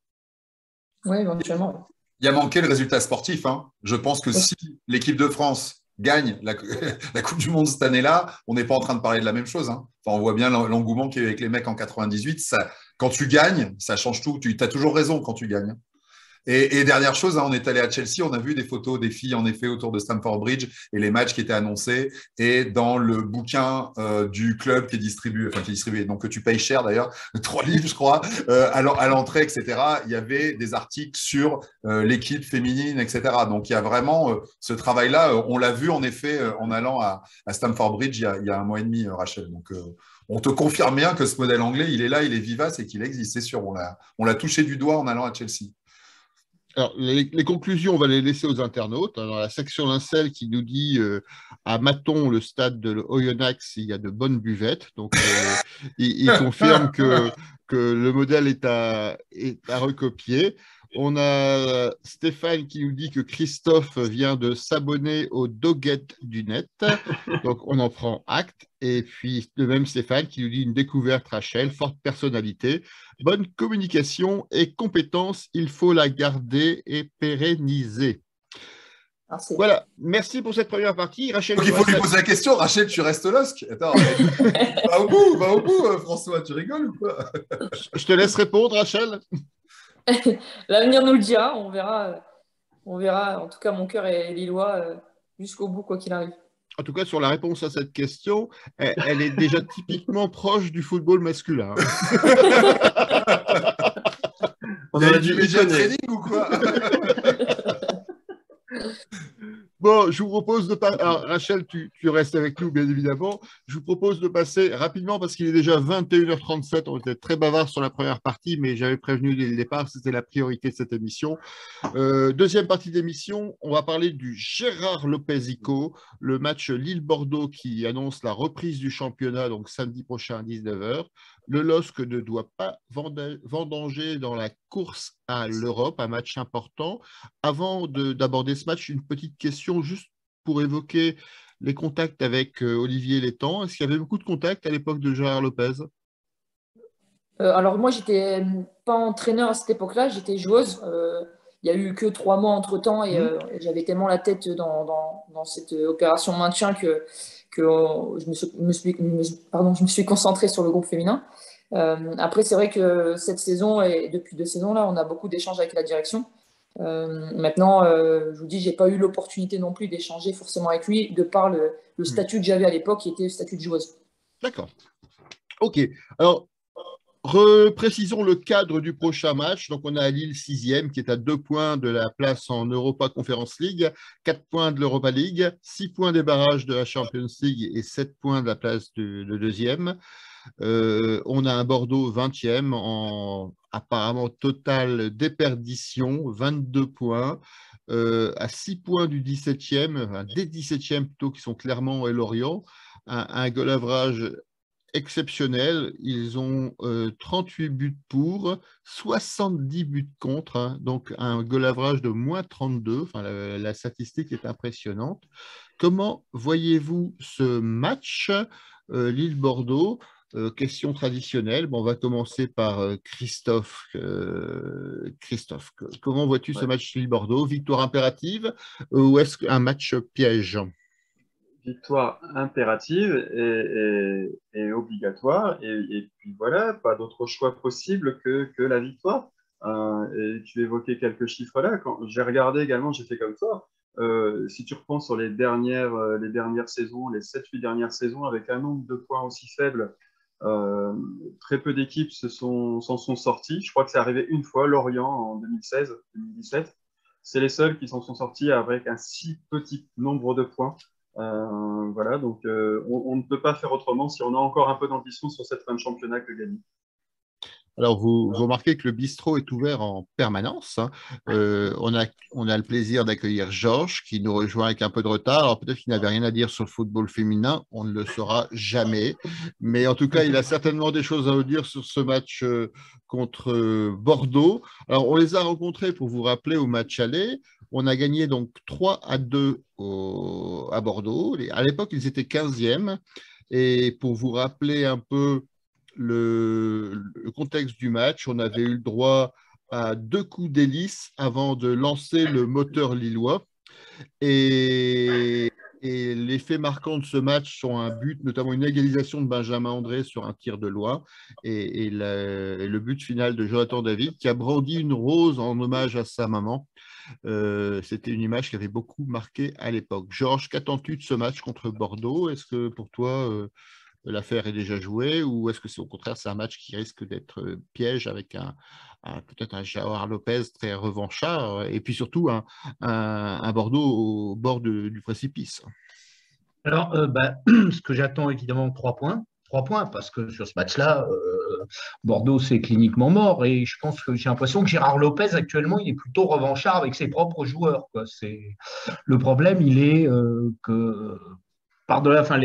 Speaker 2: Oui, éventuellement.
Speaker 4: Il y a manqué le résultat sportif. Je pense que si l'équipe de France gagne la Coupe du Monde cette année-là, on n'est pas en train de parler de la même chose. Enfin, on voit bien l'engouement qu'il y a eu avec les mecs en 98. Quand tu gagnes, ça change tout. Tu as toujours raison quand tu gagnes. Et dernière chose, hein, on est allé à Chelsea, on a vu des photos des filles en effet autour de Stamford Bridge et les matchs qui étaient annoncés. Et dans le bouquin du club qui est distribué, donc que tu payes cher d'ailleurs, 3 livres je crois, à l'entrée, etc. Il y avait des articles sur l'équipe féminine, etc. Donc il y a vraiment ce travail-là. On l'a vu en effet en allant à Stamford Bridge il y a un mois et demi, Rachel. Donc on te confirme bien que ce modèle anglais, il est là, il est vivace et qu'il existe, c'est sûr. On l'a touché du doigt en allant à Chelsea.
Speaker 1: Alors, les conclusions, on va les laisser aux internautes. Dans la section Lincel qui nous dit à Maton, le stade de Oyonnax, il y a de bonnes buvettes. Donc, il confirme que le modèle est à recopier. On a Stéphane qui nous dit que Christophe vient de s'abonner au Doggett du net. Donc, on en prend acte. Et puis, le même Stéphane qui nous dit une découverte, Rachel, forte personnalité, bonne communication et compétence. Il faut la garder et pérenniser.
Speaker 2: Merci.
Speaker 1: Voilà, merci pour cette première partie. Rachel,
Speaker 4: donc, il faut lui poser la question. Rachel, tu restes losque? Attends, va au bout, François, tu rigoles ou quoi?
Speaker 1: Je te laisse répondre, Rachel.
Speaker 2: L'avenir nous le dira, on verra. On verra. En tout cas, mon cœur est lillois jusqu'au bout, quoi qu'il arrive.
Speaker 1: En tout cas, sur la réponse à cette question, elle est déjà typiquement proche du football masculin.
Speaker 4: On a du média training ou quoi?
Speaker 1: Bon, je vous propose de passer. Alors, Rachel, tu restes avec nous, bien évidemment. Je vous propose de passer rapidement parce qu'il est déjà 21h37. On était très bavard sur la première partie, mais j'avais prévenu dès le départ, c'était la priorité de cette émission. Deuxième partie d'émission, on va parler du Gérard Lopez-Ico, le match Lille-Bordeaux qui annonce la reprise du championnat, donc samedi prochain à 19h. Le LOSC ne doit pas vendanger dans la course à l'Europe, un match important. Avant d'aborder ce match, une petite question juste pour évoquer les contacts avec Olivier Létang. Est-ce qu'il y avait beaucoup de contacts à l'époque de Gérard Lopez?
Speaker 2: Alors moi, j'étais pas entraîneur à cette époque-là, j'étais joueuse. Il n'y a eu que 3 mois entre-temps et j'avais tellement la tête dans cette opération maintien que je me suis concentrée sur le groupe féminin. Après, c'est vrai que cette saison et depuis 2 saisons là, on a beaucoup d'échanges avec la direction. Maintenant, je vous dis, j'ai pas eu l'opportunité non plus d'échanger forcément avec lui de par le statut que j'avais à l'époque, qui était le statut de joueuse.
Speaker 1: D'accord. Ok. Alors, reprécisons le cadre du prochain match. Donc, on a Lille 6e qui est à 2 points de la place en Europa Conference League, 4 points de l'Europa League, 6 points des barrages de la Champions League et 7 points de la place de 2e. On a un Bordeaux 20e en apparemment total déperdition, 22 points, à 6 points du 17e, des 17e plutôt qui sont Clermont et Lorient, un goal average exceptionnel. Ils ont 38 buts pour, 70 buts contre, hein, donc un goal average de moins 32. Enfin, la statistique est impressionnante. Comment voyez-vous ce match Lille-Bordeaux? Question traditionnelle. Bon, on va commencer par Christophe. Christophe, comment vois-tu ce match Lille-Bordeaux? Victoire impérative ou est-ce qu'un match piège?
Speaker 5: Victoire impérative et obligatoire. Et puis voilà, pas d'autre choix possible que la victoire. Et tu évoquais quelques chiffres là. Quand j'ai regardé également, j'ai fait comme toi. Si tu repenses sur les dernières saisons, les 7-8 dernières saisons, avec un nombre de points aussi faible, très peu d'équipes s'en sont sorties. Je crois que c'est arrivé une fois, Lorient en 2016-2017. C'est les seuls qui s'en sont sortis avec un si petit nombre de points. Voilà, donc on ne peut pas faire autrement si on a encore un peu d'ambition sur cette fin de championnat que gagner.
Speaker 1: Alors, vous remarquez que le bistrot est ouvert en permanence. Hein. On a le plaisir d'accueillir Georges qui nous rejoint avec un peu de retard. Alors, peut-être qu'il n'avait rien à dire sur le football féminin. On ne le saura jamais. Mais en tout cas, il a certainement des choses à nous dire sur ce match contre Bordeaux. Alors, on les a rencontrés, pour vous rappeler, au match aller. On a gagné donc 3-2 à Bordeaux. À l'époque, ils étaient 15e. Et pour vous rappeler un peu le contexte du match, on avait eu le droit à 2 coups d'hélice avant de lancer le moteur lillois. Et les faits marquants de ce match sont un but, notamment une égalisation de Benjamin André sur un tir de Lois et le but final de Jonathan David qui a brandi une rose en hommage à sa maman. C'était une image qui avait beaucoup marqué à l'époque. Georges, qu'attends-tu de ce match contre Bordeaux? Est-ce que pour toi, l'affaire est déjà jouée ou est-ce que c'est au contraire c'est un match qui risque d'être piège avec peut-être un Gérard Lopez très revanchard et puis surtout un Bordeaux au bord du précipice?
Speaker 6: Alors, ce que j'attends évidemment, 3 points. 3 points, parce que sur ce match-là, Bordeaux, c'est cliniquement mort. Et je pense que j'ai l'impression que Gérard Lopez, actuellement, il est plutôt revanchard avec ses propres joueurs, quoi. Le problème, il est que par-delà, enfin,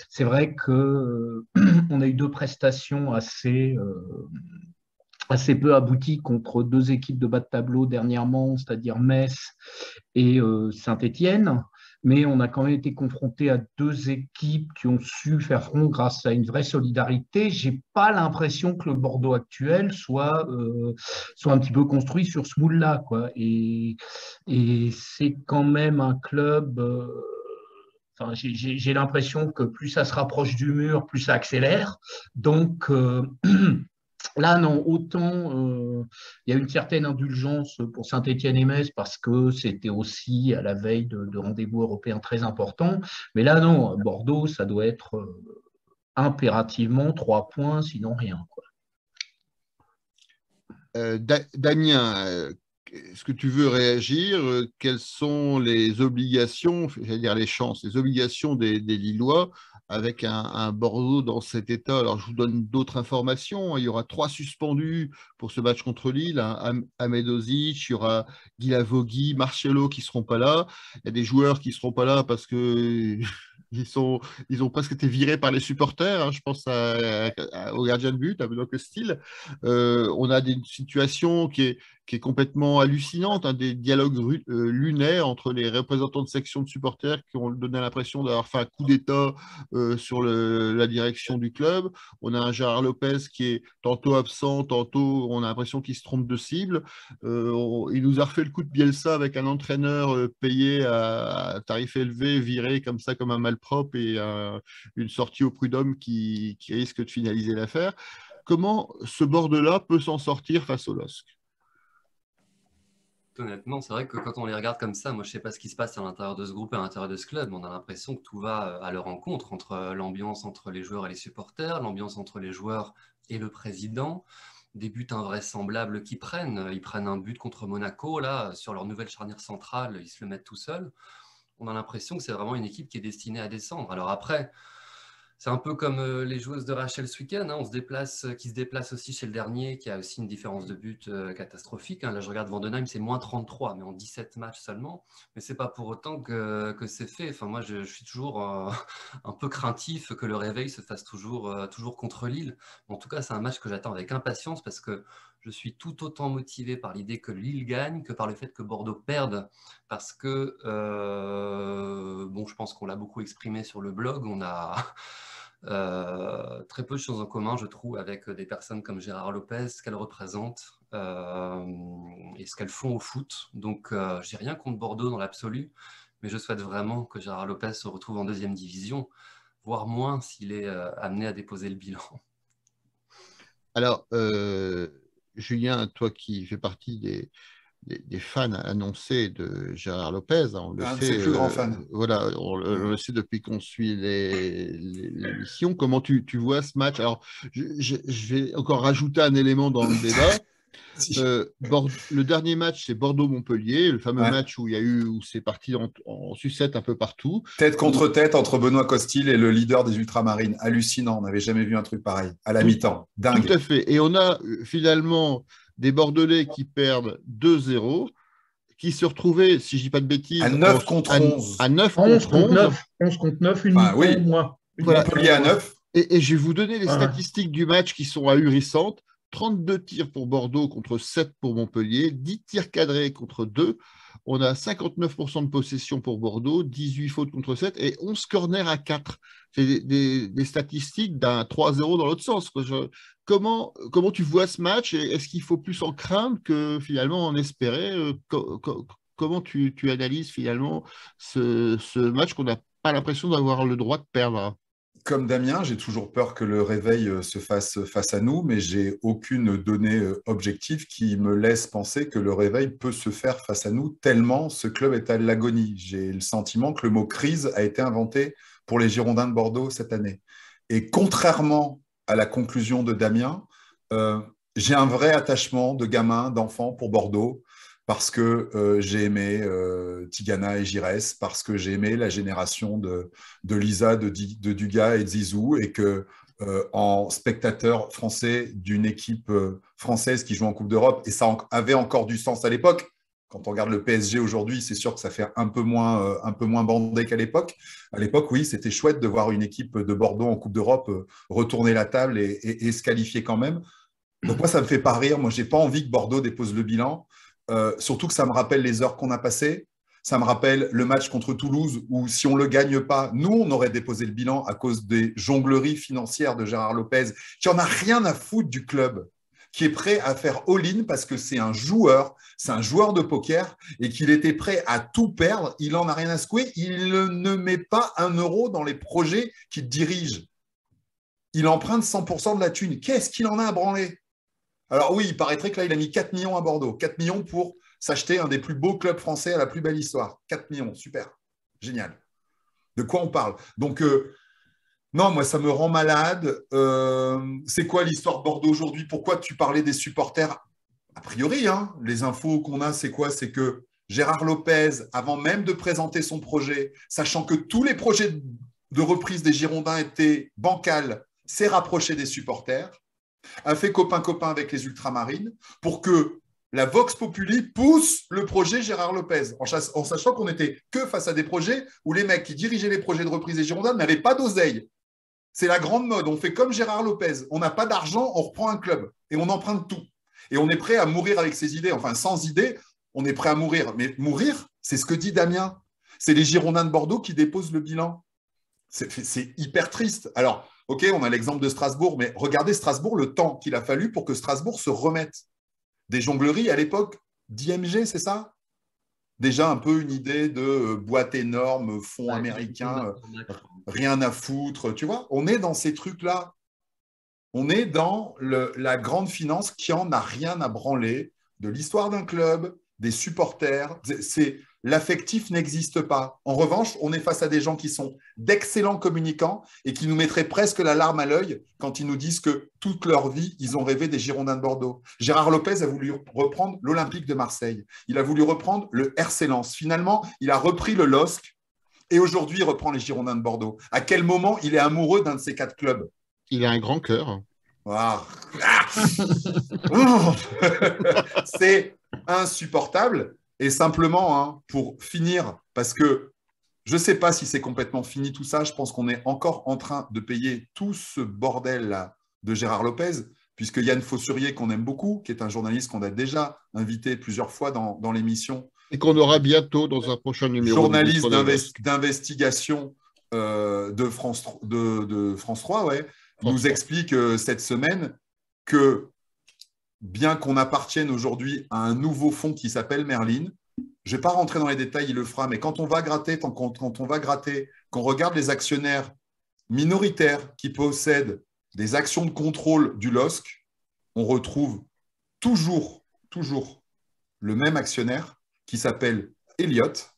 Speaker 6: c'est vrai que on a eu 2 prestations assez peu abouties contre 2 équipes de bas de tableau dernièrement, c'est-à-dire Metz et Saint-Étienne. Mais on a quand même été confronté à 2 équipes qui ont su faire front grâce à une vraie solidarité. J'ai pas l'impression que le Bordeaux actuel soit un petit peu construit sur ce moule-là, quoi. Et c'est quand même un club. Enfin, j'ai l'impression que plus ça se rapproche du mur, plus ça accélère. Donc là, non, autant il y a une certaine indulgence pour Saint-Étienne et Metz parce que c'était aussi à la veille de rendez-vous européens très importants. Mais là, non, Bordeaux, ça doit être impérativement 3 points, sinon rien, quoi.
Speaker 1: Damien, est-ce que tu veux réagir? Quelles sont les obligations, j'allais dire les chances, les obligations des Lillois avec un Bordeaux dans cet état? Alors, je vous donne d'autres informations. Il y aura 3 suspendus pour ce match contre Lille. Ahmed Ozic, il y aura Guy Lavogui, Marcelo qui ne seront pas là. Il y a des joueurs qui ne seront pas là parce que ils ont presque été virés par les supporters. Je pense au gardien de but, à Benoît Costil. On a une situation qui est complètement hallucinante, des dialogues lunaires entre les représentants de sections de supporters qui ont donné l'impression d'avoir fait un coup d'État sur la direction du club. On a un Gérard Lopez qui est tantôt absent, tantôt on a l'impression qu'il se trompe de cible. Il nous a refait le coup de Bielsa avec un entraîneur payé à tarif élevé, viré comme ça comme un malpropre et une sortie au prud'homme qui risque de finaliser l'affaire. Comment ce Bordeaux-là peut s'en sortir face au LOSC?
Speaker 3: Honnêtement, c'est vrai que quand on les regarde comme ça, moi je ne sais pas ce qui se passe à l'intérieur de ce groupe, à l'intérieur de ce club, mais on a l'impression que tout va à leur encontre, entre l'ambiance entre les joueurs et les supporters, l'ambiance entre les joueurs et le président, des buts invraisemblables qu'ils prennent. Ils prennent un but contre Monaco, là, sur leur nouvelle charnière centrale, ils se le mettent tout seuls. On a l'impression que c'est vraiment une équipe qui est destinée à descendre. Alors après, c'est un peu comme les joueuses de Rachel ce week-end, qui se déplacent aussi chez le dernier, qui a aussi une différence de but catastrophique. Là, je regarde Vandenheim, c'est moins 33, mais en 17 matchs seulement. Mais ce n'est pas pour autant que c'est fait. Enfin, moi, je suis toujours un peu craintif que le réveil se fasse toujours contre Lille. En tout cas, c'est un match que j'attends avec impatience parce que je suis tout autant motivé par l'idée que Lille gagne que par le fait que Bordeaux perde. Parce que, je pense qu'on l'a beaucoup exprimé sur le blog, on a très peu de choses en commun, je trouve, avec des personnes comme Gérard Lopez, ce qu'elles représentent et ce qu'elles font au foot. Donc, j'ai rien contre Bordeaux dans l'absolu, mais je souhaite vraiment que Gérard Lopez se retrouve en 2e division, voire moins s'il est amené à déposer le bilan.
Speaker 1: Alors, Julien, toi qui fais partie des fans annoncés de Gérard Lopez, on le
Speaker 4: Un de
Speaker 1: sait,
Speaker 4: ses plus grands fans.
Speaker 1: Voilà, on le sait depuis qu'on suit l'émission. Comment tu vois ce match? Alors, je vais encore rajouter un élément dans le débat. Le dernier match, c'est Bordeaux-Montpellier, le fameux match où c'est parti en sucette un peu partout.
Speaker 4: Tête contre tête entre Benoît Costil et le leader des Ultramarines. Hallucinant, on n'avait jamais vu un truc pareil. À la mi-temps, dingue.
Speaker 1: Tout à fait. Et on a finalement des Bordelais qui perdent 2-0, qui se retrouvaient, si je ne dis pas de bêtises,
Speaker 4: à 9 contre 11.
Speaker 1: À 9 contre 11.
Speaker 6: 11 contre 9, une mi-temps, moi.
Speaker 1: Voilà.
Speaker 4: Montpellier à 9.
Speaker 1: Et je vais vous donner les statistiques du match qui sont ahurissantes. 32 tirs pour Bordeaux contre 7 pour Montpellier, 10 tirs cadrés contre 2. On a 59% de possession pour Bordeaux, 18 fautes contre 7 et 11 corners à 4. C'est des statistiques d'un 3-0 dans l'autre sens. Comment tu vois ce match? Est-ce qu'il faut plus en craindre que finalement en espérer? comment tu analyses finalement ce match qu'on n'a pas l'impression d'avoir le droit de perdre?
Speaker 4: Comme Damien, j'ai toujours peur que le réveil se fasse face à nous, mais j'ai aucune donnée objective qui me laisse penser que le réveil peut se faire face à nous, tellement ce club est à l'agonie. J'ai le sentiment que le mot crise a été inventé pour les Girondins de Bordeaux cette année. Et contrairement à la conclusion de Damien, j'ai un vrai attachement de gamin, d'enfant pour Bordeaux, parce que j'ai aimé Tigana et Giresse, parce que j'ai aimé la génération de Lisa, de Dugas et de Zizou, et que en spectateur français d'une équipe française qui joue en Coupe d'Europe, et ça avait encore du sens à l'époque. Quand on regarde le PSG aujourd'hui, c'est sûr que ça fait un peu moins bandé qu'à l'époque. À l'époque, oui, c'était chouette de voir une équipe de Bordeaux en Coupe d'Europe retourner la table et se qualifier quand même. Donc moi, ça ne me fait pas rire. Moi, je n'ai pas envie que Bordeaux dépose le bilan. Surtout que ça me rappelle les heures qu'on a passées. Ça me rappelle le match contre Toulouse où si on ne le gagne pas, nous, on aurait déposé le bilan à cause des jongleries financières de Gérard Lopez, qui n'en a rien à foutre du club, qui est prêt à faire all-in parce que c'est un joueur de poker et qu'il était prêt à tout perdre. Il n'en a rien à secouer. Il ne met pas un euro dans les projets qu'il dirige. Il emprunte 100% de la thune. Qu'est-ce qu'il en a à branler? Alors oui, il paraîtrait que là, il a mis 4 millions à Bordeaux. 4 millions pour s'acheter un des plus beaux clubs français à la plus belle histoire. 4 millions, super, génial. De quoi on parle? Donc, non, moi, ça me rend malade. C'est quoi l'histoire de Bordeaux aujourd'hui? Pourquoi tu parlais des supporters? A priori, hein, les infos qu'on a, c'est quoi? C'est que Gérard Lopez, avant même de présenter son projet, sachant que tous les projets de reprise des Girondins étaient bancals, s'est rapproché des supporters, a fait copain-copain avec les Ultramarines pour que la Vox Populi pousse le projet Gérard Lopez, en sachant qu'on n'était que face à des projets où les mecs qui dirigeaient les projets de reprise des Girondins n'avaient pas d'oseille. C'est la grande mode. On fait comme Gérard Lopez. On n'a pas d'argent, on reprend un club et on emprunte tout. Et on est prêt à mourir avec ses idées. Enfin, sans idées, on est prêt à mourir. Mais mourir, c'est ce que dit Damien. C'est les Girondins de Bordeaux qui déposent le bilan. C'est hyper triste. Alors, OK, on a l'exemple de Strasbourg, mais regardez Strasbourg, le temps qu'il a fallu pour que Strasbourg se remette. Des jongleries à l'époque d'IMG, c'est ça? Déjà un peu une idée de boîte énorme, fonds américains, rien à foutre, tu vois? On est dans ces trucs-là. On est dans la grande finance qui en a rien à branler de l'histoire d'un club, des supporters. L'affectif n'existe pas. En revanche, on est face à des gens qui sont d'excellents communicants et qui nous mettraient presque la larme à l'œil quand ils nous disent que toute leur vie, ils ont rêvé des Girondins de Bordeaux. Gérard Lopez a voulu reprendre l'Olympique de Marseille. Il a voulu reprendre le RC Lens. Finalement, il a repris le LOSC et aujourd'hui, il reprend les Girondins de Bordeaux. À quel moment il est amoureux d'un de ces 4 clubs?
Speaker 1: Il a un grand cœur.
Speaker 4: Ah. C'est insupportable. Et simplement, hein, pour finir, parce que je ne sais pas si c'est complètement fini tout ça, je pense qu'on est encore en train de payer tout ce bordel-là de Gérard Lopez, puisque Yann Fossurier, qu'on aime beaucoup, qui est un journaliste qu'on a déjà invité plusieurs fois dans l'émission.
Speaker 1: Et qu'on aura bientôt dans un prochain numéro.
Speaker 4: Journaliste d'investigation de France 3, ouais, nous explique cette semaine que bien qu'on appartienne aujourd'hui à un nouveau fonds qui s'appelle Merlin, je ne vais pas rentrer dans les détails, il le fera, mais quand on va gratter, qu'on regarde les actionnaires minoritaires qui possèdent des actions de contrôle du LOSC, on retrouve toujours le même actionnaire qui s'appelle Elliott.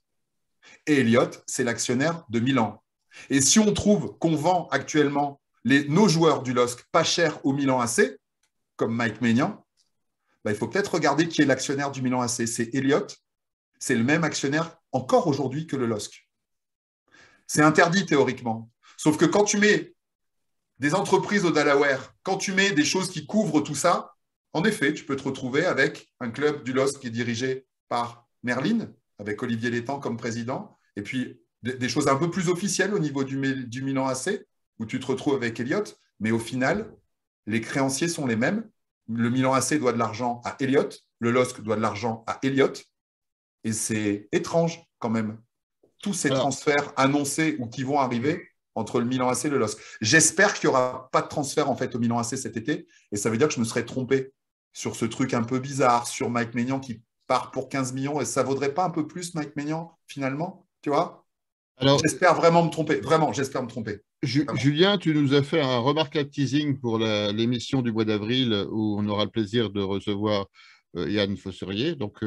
Speaker 4: Et Elliott, c'est l'actionnaire de Milan. Et si on trouve qu'on vend actuellement nos joueurs du LOSC pas cher au Milan AC, comme Mike Maignan, il faut peut-être regarder qui est l'actionnaire du Milan AC. C'est Elliott. C'est le même actionnaire encore aujourd'hui que le LOSC. C'est interdit théoriquement. Sauf que quand tu mets des entreprises au Delaware, quand tu mets des choses qui couvrent tout ça, en effet, tu peux te retrouver avec un club du LOSC qui est dirigé par Merlin, avec Olivier Létang comme président, et puis des choses un peu plus officielles au niveau du Milan AC, où tu te retrouves avec Elliott, mais au final, les créanciers sont les mêmes. Le Milan AC doit de l'argent à Elliott, le LOSC doit de l'argent à Elliott, et c'est étrange quand même. Tous ces transferts annoncés ou qui vont arriver entre le Milan AC et le LOSC. J'espère qu'il n'y aura pas de transfert en fait au Milan AC cet été, et ça veut dire que je me serais trompé sur ce truc un peu bizarre, sur Mike Maignan qui part pour 15 millions et ça vaudrait pas un peu plus, Mike Maignan, finalement, tu vois?
Speaker 1: Alors,
Speaker 4: J'espère vraiment me tromper. Vraiment, j'espère me tromper.
Speaker 1: Julien, tu nous as fait un remarquable teasing pour l'émission du mois d'avril où on aura le plaisir de recevoir Yann Fosserier. Donc,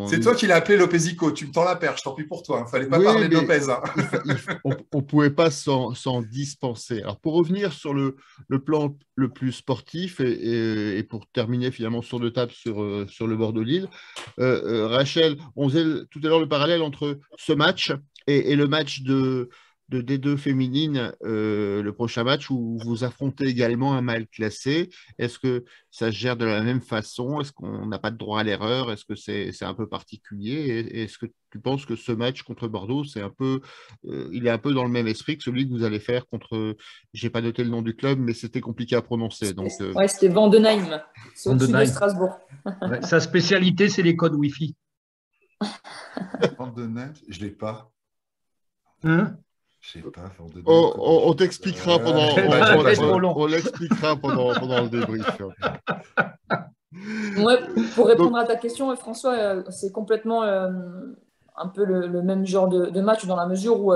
Speaker 4: c'est toi qui l'as appelé Lopézico. Tu me tends la perche, tant pis pour toi. Il ne fallait pas parler de Lopez. Hein.
Speaker 1: On ne pouvait pas s'en dispenser. Alors, pour revenir sur le plan le plus sportif et pour terminer finalement sur de table sur le Bordeaux-Lille, Rachel, on faisait tout à l'heure le parallèle entre ce match et le match de D2 féminine, le prochain match où vous affrontez également un mal classé. Est-ce que ça se gère de la même façon? Est-ce qu'on n'a pas de droit à l'erreur? Est-ce que c'est un peu particulier? Est-ce que tu penses que ce match contre Bordeaux, c'est un peu, il est un peu dans le même esprit que celui que vous allez faire contre, j'ai pas noté le nom du club, mais c'était compliqué à prononcer. Donc,
Speaker 2: ouais, c'était Vandenheim. C'est au-dessus de Strasbourg.
Speaker 6: Ouais, sa spécialité, c'est les codes Wi-Fi.
Speaker 4: Vandenheim, je l'ai pas.
Speaker 6: Je
Speaker 4: sais pas.
Speaker 1: On t'expliquera pendant. On l'expliquera pendant le débrief.
Speaker 2: Ouais, pour répondre à ta question, François, c'est complètement un peu le même genre de match dans la mesure où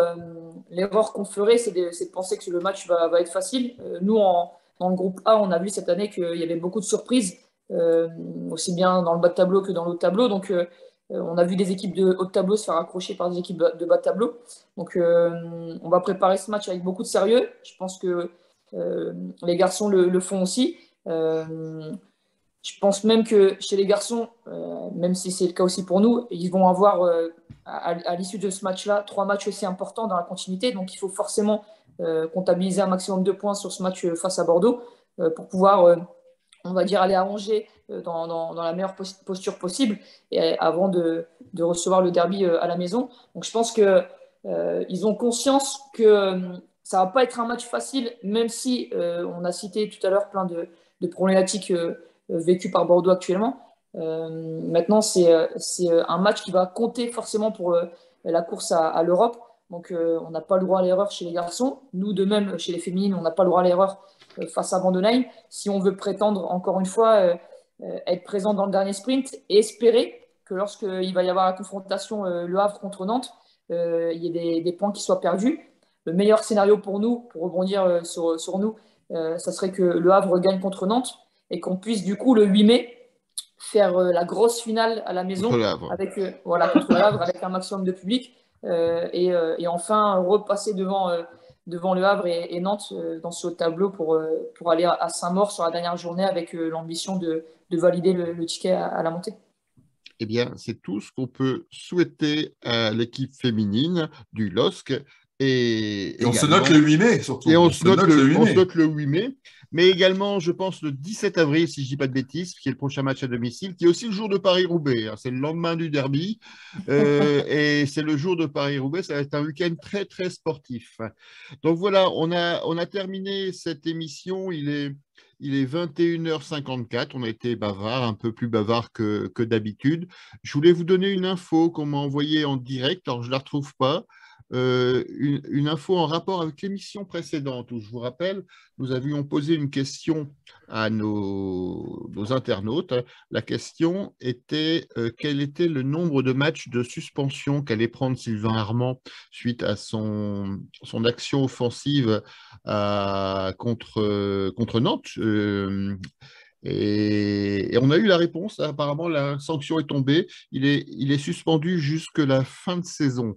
Speaker 2: l'erreur qu'on ferait, c'est de penser que le match va être facile. Nous, dans le groupe A, on a vu cette année qu'il y avait beaucoup de surprises, aussi bien dans le bas de tableau que dans le haut de tableau. Donc, on a vu des équipes de haut de tableau se faire accrocher par des équipes de bas de tableau. Donc, on va préparer ce match avec beaucoup de sérieux. Je pense que les garçons le font aussi. Je pense même que chez les garçons, même si c'est le cas aussi pour nous, ils vont avoir à l'issue de ce match-là 3 matchs aussi importants dans la continuité. Donc, il faut forcément comptabiliser un maximum de points sur ce match face à Bordeaux pour pouvoir, on va dire, aller à Angers dans la meilleure posture possible et avant de recevoir le derby à la maison. Donc, je pense qu'ils ont conscience que ça ne va pas être un match facile, même si on a cité tout à l'heure plein de problématiques vécu par Bordeaux actuellement. Maintenant, c'est un match qui va compter forcément pour la course à l'Europe. Donc, on n'a pas le droit à l'erreur chez les garçons. Nous, de même, chez les féminines, on n'a pas le droit à l'erreur face à Vandenheim. Si on veut prétendre, encore une fois, être présent dans le dernier sprint et espérer que lorsqu'il va y avoir la confrontation Le Havre contre Nantes, il y ait des points qui soient perdus. Le meilleur scénario pour nous, pour rebondir sur nous, ça serait que Le Havre gagne contre Nantes et qu'on puisse du coup le 8 mai faire la grosse finale à la maison avec, contre le Havre avec un maximum de public et enfin repasser devant Le Havre et Nantes dans ce tableau pour aller à Saint-Maur sur la dernière journée avec l'ambition de valider le ticket à la montée.
Speaker 1: Eh bien, c'est tout ce qu'on peut souhaiter à l'équipe féminine du LOSC. Et
Speaker 4: on se note le 8 mai, surtout.
Speaker 1: Et on se note le 8 mai. Mais également, je pense, le 17 avril, si je ne dis pas de bêtises, qui est le prochain match à domicile, qui est aussi le jour de Paris-Roubaix. C'est le lendemain du derby. Et c'est le jour de Paris-Roubaix. Ça va être un week-end très, très sportif. Donc voilà, on a terminé cette émission. Il est 21h54. On a été bavard, un peu plus bavard que d'habitude. Je voulais vous donner une info qu'on m'a envoyée en direct. Alors, je ne la retrouve pas. Une info en rapport avec l'émission précédente où je vous rappelle, nous avions posé une question à nos internautes. La question était quel était le nombre de matchs de suspension qu'allait prendre Sylvain Armand suite à son action offensive contre Nantes. Et on a eu la réponse. Apparemment, la sanction est tombée. Il est suspendu jusque la fin de saison.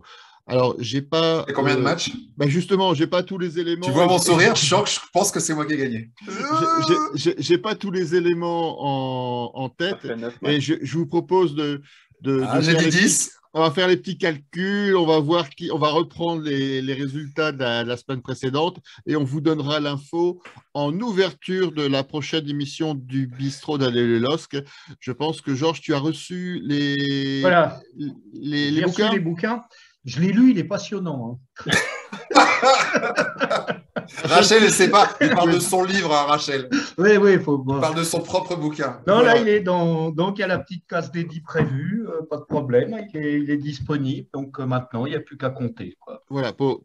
Speaker 1: Alors, j'ai pas.
Speaker 4: Et combien de matchs?
Speaker 1: Justement, j'ai pas tous les éléments.
Speaker 4: Tu vois mon sourire, je pense que c'est moi qui ai gagné.
Speaker 1: J'ai pas tous les éléments en tête. Et je vous propose de
Speaker 4: j'ai dit 10.
Speaker 1: On va faire les petits calculs, on va voir on va reprendre les résultats de la semaine précédente et on vous donnera l'info en ouverture de la prochaine émission du Bistrot d'Allez le LOSC. Je pense que Georges, tu as reçu les bouquins.
Speaker 6: Les bouquins. Je l'ai lu, il est passionnant.
Speaker 4: Rachel, elle sait pas. Il parle de son livre, hein, Rachel.
Speaker 6: Oui, oui, il faut
Speaker 4: Il
Speaker 6: voir.
Speaker 4: parle de son propre bouquin.
Speaker 6: Non, là,
Speaker 4: Voilà.
Speaker 6: il est donc il y a la petite case dédiée prévue, pas de problème, il est disponible, donc maintenant, il n'y a plus qu'à compter, quoi.
Speaker 1: Voilà, pour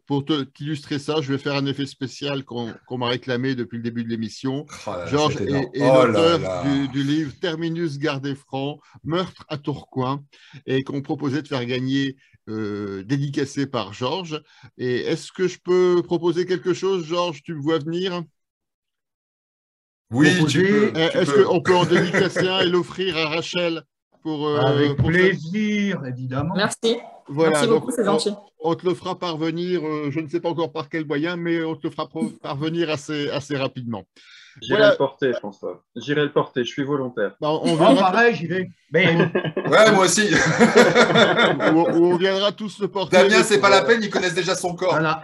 Speaker 1: t'illustrer ça, je vais faire un effet spécial qu'on m'a réclamé depuis le début de l'émission.
Speaker 4: Oh là là,
Speaker 1: Georges
Speaker 4: c'est
Speaker 1: est,
Speaker 4: énorme.
Speaker 1: est
Speaker 4: Oh là
Speaker 1: l'auteur
Speaker 4: là.
Speaker 1: du livre Terminus gardez franc, meurtre à Tourcoing, et qu'on proposait de faire gagner, dédicacé par Georges. Et est-ce que je peux proposer quelque chose, Georges? Tu me vois venir?
Speaker 4: Oui, tu
Speaker 6: Proposer.
Speaker 4: peux.
Speaker 1: Est-ce qu'on peut en dédicacer un et l'offrir à Rachel
Speaker 6: Avec
Speaker 1: pour
Speaker 6: plaisir, évidemment.
Speaker 2: Merci.
Speaker 1: Voilà,
Speaker 2: Merci
Speaker 1: donc
Speaker 2: beaucoup, c'est gentil.
Speaker 1: on te le fera parvenir, je ne sais pas encore par quel moyen, mais on te le fera parvenir assez rapidement.
Speaker 5: J'irai
Speaker 1: Voilà.
Speaker 5: le porter, François. J'irai le porter, je suis volontaire.
Speaker 1: Bah, on
Speaker 6: Oh,
Speaker 1: viendra,
Speaker 6: pareil, j'y vais. Mais
Speaker 4: Ouais, moi aussi.
Speaker 1: où on viendra tous le porter.
Speaker 4: Damien,
Speaker 1: mais
Speaker 4: c'est
Speaker 1: pour-
Speaker 4: pas la peine, ils connaissent déjà son corps.
Speaker 6: voilà,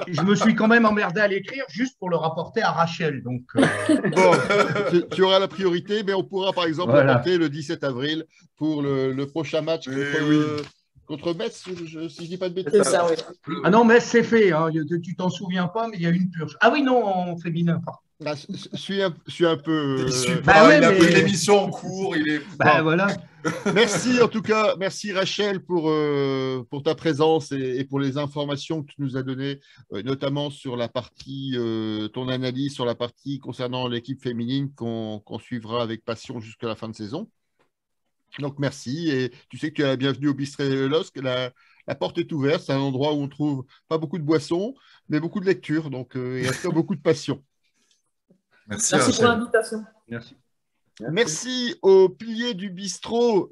Speaker 6: je me suis quand même emmerdé à l'écrire juste pour le rapporter à Rachel. Donc,
Speaker 1: Bon, tu auras la priorité, mais on pourra par exemple
Speaker 6: Voilà.
Speaker 1: le porter le 17 avril pour le prochain match contre Metz, si je ne dis pas de bêtises.
Speaker 2: C'est ça, oui.
Speaker 6: Ah non, mais c'est fait, hein. Tu t'en souviens pas, mais il y a une purge. Ah oui, non, en féminin. Pardon.
Speaker 1: Ah, je suis un peu.
Speaker 4: Il suit
Speaker 6: Bah
Speaker 4: pas,
Speaker 6: ouais,
Speaker 4: il a
Speaker 6: mais-
Speaker 4: pris l'émission en cours. Il est...
Speaker 6: Bah
Speaker 1: Bon.
Speaker 6: voilà.
Speaker 1: Merci en tout cas, merci Rachel pour ta présence et pour les informations que tu nous as données, notamment sur la partie, ton analyse sur la partie concernant l'équipe féminine qu'on suivra avec passion jusqu'à la fin de saison. Donc merci, et tu sais que tu es la bienvenue au Bistrot et le LOSC. La porte est ouverte, c'est un endroit où on trouve pas beaucoup de boissons, mais beaucoup de lecture, donc et en tout cas beaucoup de passion.
Speaker 4: Merci,
Speaker 2: Merci pour
Speaker 4: Rachel.
Speaker 2: l'invitation.
Speaker 6: Merci.
Speaker 1: Merci aux piliers du bistrot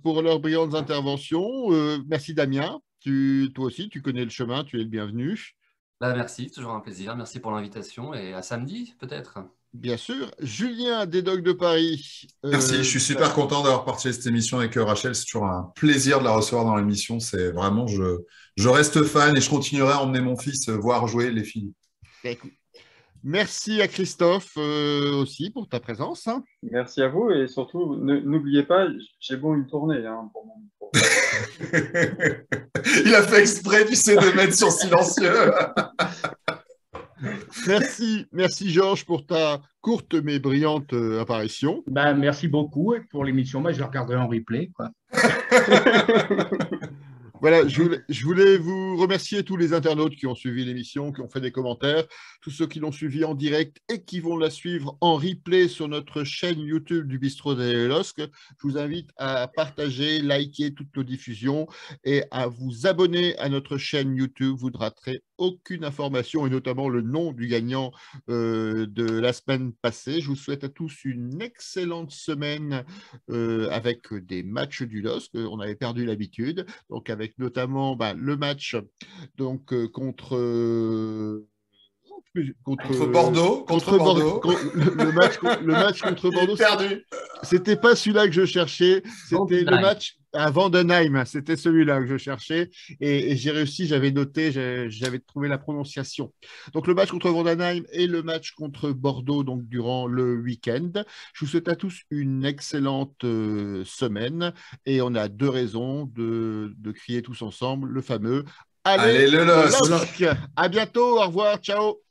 Speaker 1: pour leurs brillantes interventions. Merci Damien, toi aussi tu connais le chemin, tu es le bienvenu.
Speaker 3: Bah, merci, toujours un plaisir. Merci pour l'invitation et à samedi peut-être.
Speaker 1: Bien sûr. Julien des Dogs de Paris.
Speaker 4: Merci, je suis super content d'avoir partagé cette émission avec Rachel. C'est toujours un plaisir de la recevoir dans l'émission. C'est vraiment, je reste fan et je continuerai à emmener mon fils voir jouer les filles.
Speaker 1: Écoute, merci à Christophe aussi pour ta présence. Hein.
Speaker 5: Merci à vous et surtout, n'oubliez pas, j'ai bon une tournée hein, pour mon micro.
Speaker 4: Il a fait exprès, tu sais, de mettre sur silencieux.
Speaker 1: Merci Georges pour ta courte mais brillante apparition.
Speaker 6: Bah, merci beaucoup et pour l'émission. Moi, je la regarderai en replay, quoi.
Speaker 1: Voilà, je voulais vous remercier tous les internautes qui ont suivi l'émission, qui ont fait des commentaires, tous ceux qui l'ont suivi en direct et qui vont la suivre en replay sur notre chaîne YouTube du Bistrot des LOSC. Je vous invite à partager, liker toutes nos diffusions et à vous abonner à notre chaîne YouTube. Vous ne raterez aucune information et notamment le nom du gagnant de la semaine passée. Je vous souhaite à tous une excellente semaine avec des matchs du LOSC. On avait perdu l'habitude, donc avec notamment le match donc, contre
Speaker 4: Bordeaux. Contre Bordeaux.
Speaker 1: Le match contre Bordeaux.
Speaker 4: Perdu.
Speaker 1: C'était pas celui-là que je cherchais, c'était le match à Vandenheim, c'était celui-là que je cherchais et j'ai réussi, j'avais noté, j'avais trouvé la prononciation. Donc le match contre Vandenheim et le match contre Bordeaux donc durant le week-end. Je vous souhaite à tous une excellente semaine et on a 2 raisons de crier tous ensemble le fameux Allez
Speaker 4: le LOSC.
Speaker 1: LOSC. À bientôt, au revoir, ciao.